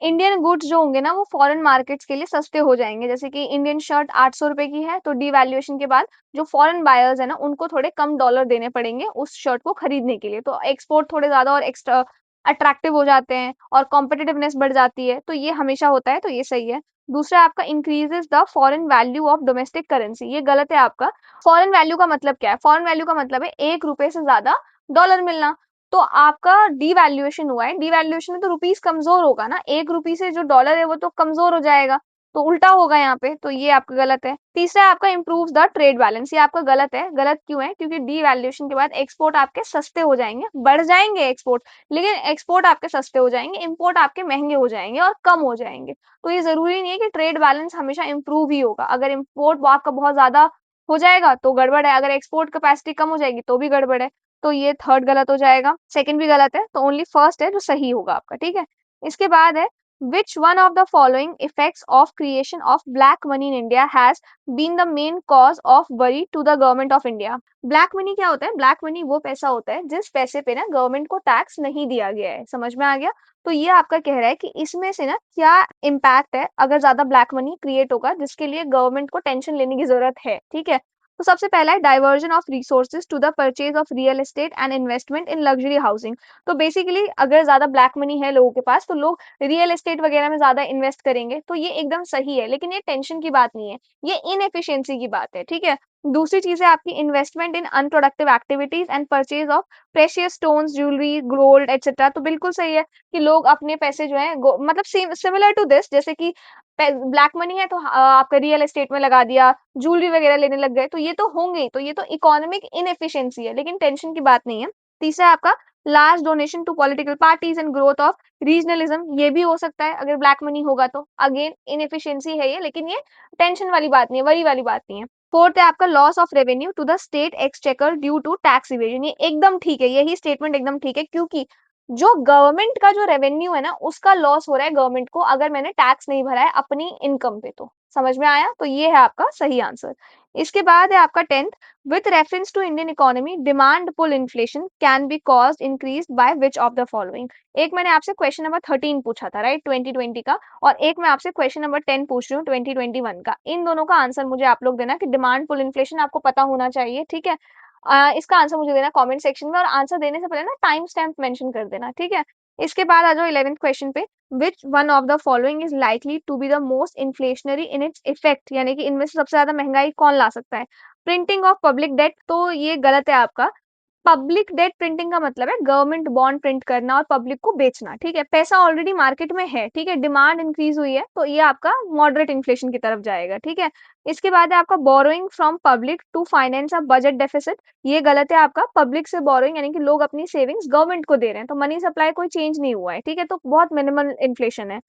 Speaker 1: इंडियन गुड्स जो होंगे ना वो फॉरेन मार्केट्स के लिए सस्ते हो जाएंगे। जैसे कि इंडियन शर्ट 800 रुपए की है, तो डीवैल्यूएशन के बाद जो फॉरेन बायर्स है ना, उनको थोड़े कम डॉलर देने पड़ेंगे उस शर्ट को खरीदने के लिए। तो एक्सपोर्ट थोड़े ज्यादा और एक्स्ट्रा अट्रैक्टिव हो जाते हैं और कॉम्पिटिटिवनेस बढ़ जाती है। तो ये हमेशा होता है, तो ये सही है। दूसरा आपका increases the foreign value of domestic currency, ये गलत है आपका। फॉरेन वैल्यू का मतलब क्या है? फॉरेन वैल्यू का मतलब है 1 रुपए से ज्यादा डॉलर मिलना। तो आपका डीवैल्यूएशन हुआ है, डीवैल्यूएशन में तो रुपीस कमजोर होगा ना, 1 रुपी से जो डॉलर है वो तो कमजोर हो जाएगा, तो उल्टा होगा यहाँ पे। तो ये आपका गलत है। तीसरा है आपका इंप्रूव द ट्रेड बैलेंस, ये आपका गलत है। गलत क्यों है? क्योंकि डीवैल्यूएशन के बाद एक्सपोर्ट आपके सस्ते हो जाएंगे, बढ़ जाएंगे एक्सपोर्ट, लेकिन एक्सपोर्ट आपके सस्ते हो जाएंगे, इम्पोर्ट आपके महंगे हो जाएंगे और कम हो जाएंगे। तो ये जरूरी नहीं है कि ट्रेड बैलेंस हमेशा इंप्रूव ही होगा। अगर इम्पोर्ट आपका बहुत ज्यादा हो जाएगा तो गड़बड़ है, अगर एक्सपोर्ट कैपेसिटी कम हो जाएगी तो भी गड़बड़ है। तो ये थर्ड गलत हो जाएगा, सेकंड भी गलत है, तो ओनली फर्स्ट है जो सही होगा आपका। ठीक है, इसके बाद है which one of the following effects of creation of black money in India has been the main cause of worry to the government of India? Black money क्या होता है? ब्लैक मनी वो पैसा होता है जिस पैसे पे ना गवर्नमेंट को टैक्स नहीं दिया गया है। समझ में आ गया? तो ये आपका कह रहा है कि इसमें से ना क्या इम्पैक्ट है अगर ज्यादा ब्लैक मनी क्रिएट होगा, जिसके लिए गवर्नमेंट को टेंशन लेने की जरूरत है। ठीक है, तो सबसे पहला है diversion of resources to the purchase of real estate and investment in luxury housing. तो बेसिकली अगर ज्यादा ब्लैक मनी है लोगों के पास, तो लोग रियल एस्टेट वगैरह में ज्यादा इन्वेस्ट करेंगे, तो ये एकदम सही है। लेकिन ये टेंशन की बात नहीं है, ये इनएफिशिएंसी की बात है। ठीक है, दूसरी चीज है आपकी investment in unproductive activities and purchase of precious stones, jewellery, gold etcetera. तो बिल्कुल सही है कि लोग अपने पैसे जो है मतलब सिमिलर टू दिस, जैसे कि ब्लैक मनी है तो आपका रियल एस्टेट में लगा दिया, ज्वेलरी वगैरह लेने लग गए, तो ये तो होंगे ही। तो ये तो इकोनॉमिक इनएफिशिएंसी है, लेकिन टेंशन की बात नहीं है। तीसरा है आपका large donation to political parties and growth of regionalism, ये भी हो सकता है अगर ब्लैक मनी होगा तो। अगेन इनएफिशिएंसी है ये, लेकिन ये टेंशन वाली बात नहीं है, वरी वाली बात नहीं है। फोर्थ है आपका loss of revenue to the state exchequer due to tax evasion, ये एकदम ठीक है, यही स्टेटमेंट एकदम ठीक है, क्योंकि जो गवर्नमेंट का जो रेवेन्यू है ना उसका लॉस हो रहा है गवर्नमेंट को, अगर मैंने टैक्स नहीं भरा है अपनी इनकम पे। तो समझ में आया? तो ये है आपका सही आंसर। इसके बाद है आपका 10th, with reference to Indian economy demand pull inflation can be caused increase by which of the following. एक मैंने आपसे क्वेश्चन नंबर 13 पूछा था, राइट, 2020 का, और एक मैं आपसे क्वेश्चन नंबर 10 पूछ रही हूँ 2021 का। इन दोनों का आंसर मुझे आप लोग देना कि डिमांड पुल इन्फ्लेशन आपको पता होना चाहिए। ठीक है, इसका आंसर मुझे देना कमेंट सेक्शन में, और आंसर देने से पहले ना टाइम स्टैम्प मेंशन कर देना। ठीक है, इसके बाद आ जाओ 11th क्वेश्चन पे, which one of the following is likely to be the most inflationary in its effect, यानी कि इनमें से सबसे ज्यादा महंगाई कौन ला सकता है? प्रिंटिंग ऑफ पब्लिक डेट, तो ये गलत है आपका। पब्लिक डेट प्रिंटिंग का मतलब है गवर्नमेंट बॉन्ड प्रिंट करना और पब्लिक को बेचना। ठीक है, पैसा ऑलरेडी मार्केट में है, ठीक है, डिमांड इंक्रीज हुई है, तो ये आपका मॉडरेट इन्फ्लेशन की तरफ जाएगा। ठीक है, इसके बाद है आपका borrowing from public to finance a budget deficit, ये गलत है आपका। पब्लिक से बोरोइंग यानी कि लोग अपनी सेविंग्स गवर्नमेंट को दे रहे हैं, तो मनी सप्लाई कोई चेंज नहीं हुआ है। ठीक है, तो बहुत मिनिमल इन्फ्लेशन है।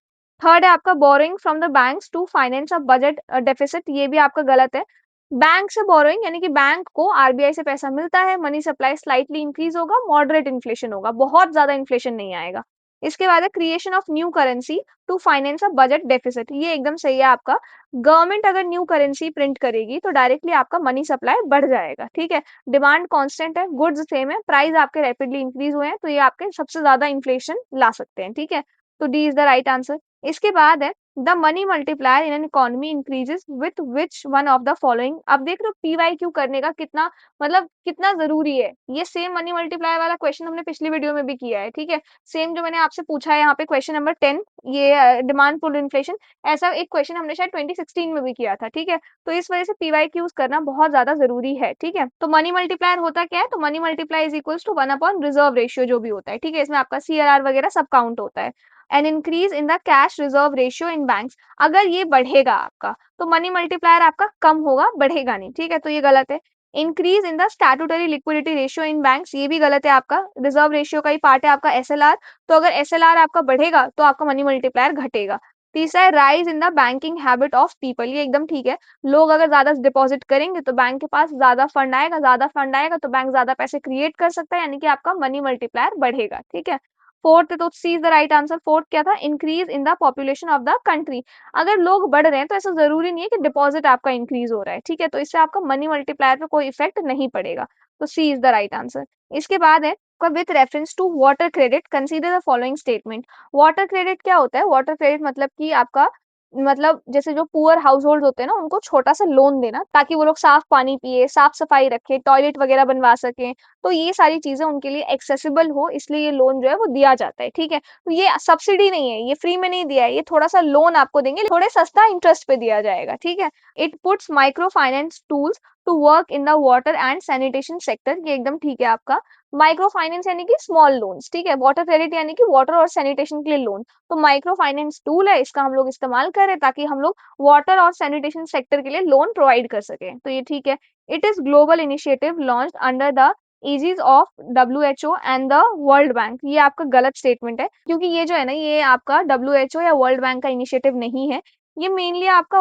Speaker 1: थर्ड है आपका borrowing from the banks to finance a budget deficit, ये भी आपका गलत है। बैंक से बोरोइंग यानी कि बैंक को आरबीआई से पैसा मिलता है, मनी सप्लाई स्लाइटली इंक्रीज होगा, मॉडरेट इन्फ्लेशन होगा, बहुत ज्यादा इन्फ्लेशन नहीं आएगा। इसके बाद है creation of new currency to finance a budget deficit, ये एकदम सही है आपका। गवर्नमेंट अगर न्यू करेंसी प्रिंट करेगी तो डायरेक्टली आपका मनी सप्लाई बढ़ जाएगा, ठीक है। डिमांड कांस्टेंट है, गुड्स सेम है, प्राइस आपके रैपिडली इंक्रीज हुए हैं, तो ये आपके सबसे ज्यादा इन्फ्लेशन ला सकते हैं, ठीक है। तो D is the right answer. इसके बाद है the money multiplier in an economy increases with which one of the following. अब देख रहे हो पीवाईक्यू करने का कितना मतलब कितना जरूरी है। ये सेम मनी मल्टीप्लायर वाला क्वेश्चन हमने पिछली वीडियो में भी किया है, ठीक है। सेम जो मैंने आपसे पूछा है यहाँ पे क्वेश्चन नंबर 10, ये डिमांड पुल इन्फ्लेशन, ऐसा एक क्वेश्चन हमने शायद 2016 में भी किया था, ठीक है। तो इस वजह से पीवाईक्यूज करना बहुत ज्यादा जरूरी है, ठीक है। तो मनी मल्टीप्लायर होता क्या है, तो money multiply is equals to 1/रिजर्व रेशियो जो भी होता है, ठीक है। इसमें आपका सीआरआर वगैरह सब काउंट होता है। An increase in the cash reserve ratio in banks, अगर ये बढ़ेगा आपका तो मनी मल्टीप्लायर आपका कम होगा, बढ़ेगा नहीं, ठीक है। तो ये गलत है। Increase in the statutory liquidity ratio in banks, ये भी गलत है आपका। रिजर्व रेशियो का ही पार्ट है आपका एसएलआर, तो अगर एसएलआर आपका बढ़ेगा तो आपका मनी मल्टीप्लायर घटेगा। तीसरा है rise in the banking habit of people, ये एकदम ठीक है। लोग अगर ज्यादा डिपॉजिट करेंगे तो बैंक के पास ज्यादा फंड आएगा, ज्यादा फंड आएगा तो बैंक ज्यादा पैसे क्रिएट कर सकता है, यानी कि आपका मनी मल्टीप्लायर बढ़ेगा, ठीक है। फोर्थ, तो सी is the right answer. Fourth क्या था, increase in the population of the country, अगर लोग बढ़ रहे हैं तो ऐसा जरूरी नहीं है कि डिपॉजिट आपका इंक्रीज हो रहा है, ठीक है। तो इससे आपका मनी मल्टीप्लायर पे कोई इफेक्ट नहीं पड़ेगा, तो सी इज द राइट आंसर। इसके बाद है with reference to water credit consider the following statement. Water credit क्या होता है, वाटर क्रेडिट मतलब कि आपका मतलब जैसे जो पुअर हाउस होल्ड होते हैं ना, उनको छोटा सा लोन देना ताकि वो लोग साफ पानी पिए, साफ सफाई रखे, टॉयलेट वगैरह बनवा सके, तो ये सारी चीजें उनके लिए एक्सेसिबल हो, इसलिए ये लोन जो है वो दिया जाता है, ठीक है। तो ये सब्सिडी नहीं है, ये फ्री में नहीं दिया है, ये थोड़ा सा लोन आपको देंगे, थोड़े सस्ता इंटरेस्ट पे दिया जाएगा, ठीक है। It puts micro finance tools to work in the water and sanitation sector, ये एकदम ठीक है आपका। माइक्रो फाइनेंस यानी कि स्मॉल लोन्स, ठीक है। वाटर क्रेडिट यानी कि वाटर और सैनिटेशन के लिए लोन, तो माइक्रो फाइनेंस टूल है, इसका हम लोग इस्तेमाल करें ताकि हम लोग वाटर और सैनिटेशन सेक्टर के लिए लोन प्रोवाइड कर सके, तो ये ठीक है। It is global initiative launched under the aegis of WHO and the world Bank, ये आपका गलत स्टेटमेंट है, क्योंकि ये जो है ना, ये आपका WHO या वर्ल्ड बैंक का इनिशिएटिव नहीं है। ये मेनली आपका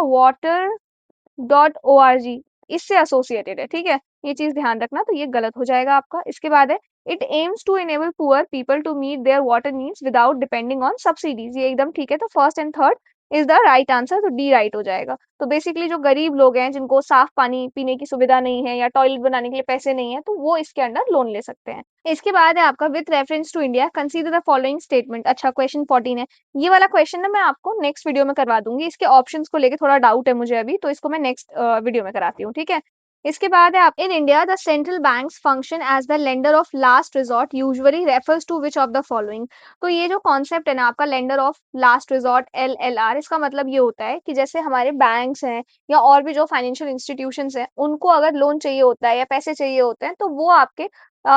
Speaker 1: water.org इससे एसोसिएटेड है, ठीक है। ये चीज ध्यान रखना, तो ये गलत हो जाएगा आपका। इसके बाद है it aims to enable poor people to meet their water needs without depending on subsidies, ये एकदम ठीक है। तो first and third is the right answer, तो डी राइट हो जाएगा। तो बेसिकली जो गरीब लोग हैं जिनको साफ पानी पीने की सुविधा नहीं है या टॉयलेट बनाने के लिए पैसे नहीं है, तो वो इसके अंडर लोन ले सकते हैं। इसके बाद है आपका with reference to India consider the following statement. अच्छा, क्वेश्चन 14 है। ये वाला क्वेश्चन ना मैं आपको नेक्स्ट वीडियो में करवा दूंगी, इसके ऑप्शंस को लेके थोड़ा डाउट है मुझे अभी, तो इसको मैं नेक्स्ट वीडियो में कराती हूँ, ठीक है। इसके बाद है आप in India the central banks function as the lender of last resort usually refers to which of the following. तो ये जो कॉन्सेप्ट है ना आपका lender of last resort LLR, इसका मतलब ये होता है कि जैसे हमारे बैंक्स हैं या और भी जो फाइनेंशियल इंस्टीट्यूशंस हैं, उनको अगर लोन चाहिए होता है या पैसे चाहिए होते हैं, तो वो आपके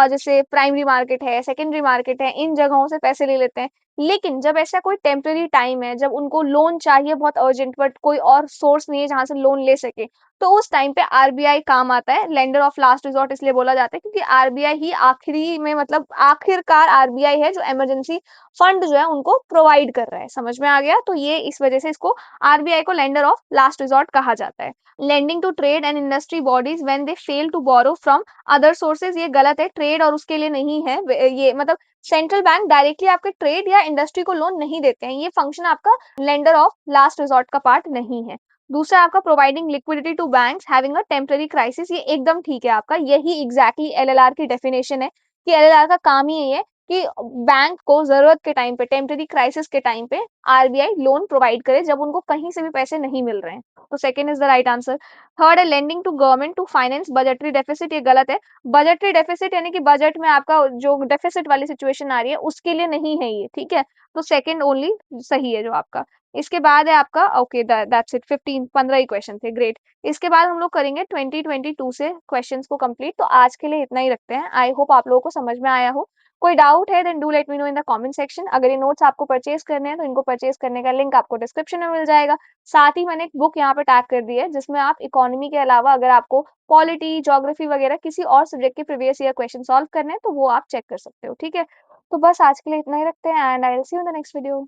Speaker 1: जैसे प्राइमरी मार्केट है, सेकेंडरी मार्केट है, इन जगहों से पैसे ले लेते हैं। लेकिन जब ऐसा कोई टेम्पररी टाइम है, जब उनको लोन चाहिए बहुत अर्जेंट, बट कोई और सोर्स नहीं है जहां से लोन ले सके, तो उस टाइम पे आरबीआई काम आता है। लेंडर ऑफ लास्ट रिजॉर्ट इसलिए बोला जाता है क्योंकि आरबीआई ही आखिरी में, मतलब आखिरकार आरबीआई है जो इमरजेंसी फंड जो है उनको प्रोवाइड कर रहा है, समझ में आ गया। तो ये इस वजह से इसको आरबीआई को लेंडर ऑफ लास्ट रिजॉर्ट कहा जाता है। Lending to trade and industry bodies when they fail to borrow from other sources, ये गलत है, ट्रेड और उसके लिए नहीं है ये, मतलब सेंट्रल बैंक डायरेक्टली आपके ट्रेड या इंडस्ट्री को लोन नहीं देते हैं, ये फंक्शन आपका लेंडर ऑफ लास्ट रिजॉर्ट का पार्ट नहीं है। दूसरा आपका providing liquidity to banks having a temporary crisis, ये एकदम ठीक है आपका, यही एग्जैक्टली एलएलआर की डेफिनेशन है कि एलएलआर का काम ही यही है कि बैंक को जरूरत के टाइम पे, टेम्पररी क्राइसिस के टाइम पे आरबीआई लोन प्रोवाइड करे जब उनको कहीं से भी पैसे नहीं मिल रहे हैं, तो second is the right answer. Third है lending to government to finance budgetary deficit, ये गलत है। बजटरी डेफिसिट यानी कि बजट में आपका जो डेफिसिट वाली सिचुएशन आ रही है उसके लिए नहीं है ये, ठीक है। तो सेकंड ओनली सही है जो आपका। इसके बाद है आपका okay, that's it, 15 he question थे, ग्रेट। इसके बाद हम लोग करेंगे 2022 से क्वेश्चंस को कंप्लीट, तो आज के लिए इतना ही रखते हैं। आई होप आप लोगों को समझ में आया हो। कोई डाउट है then do let me know in the comment section. अगर ये नोट्स आपको परचेज करने हैं तो इनको परचेज करने का लिंक आपको डिस्क्रिप्शन में मिल जाएगा। साथ ही मैंने एक बुक यहाँ पे टैग कर दी है जिसमें आप इकोनॉमी के अलावा अगर आपको पॉलिटी, ज्योग्राफी वगैरह किसी और सब्जेक्ट के प्रीवियस ईयर क्वेश्चन सॉल्व करने हैं तो वो आप चेक कर सकते हो, ठीक है। तो बस आज के लिए इतना ही रखते हैं and I will see you in the next video.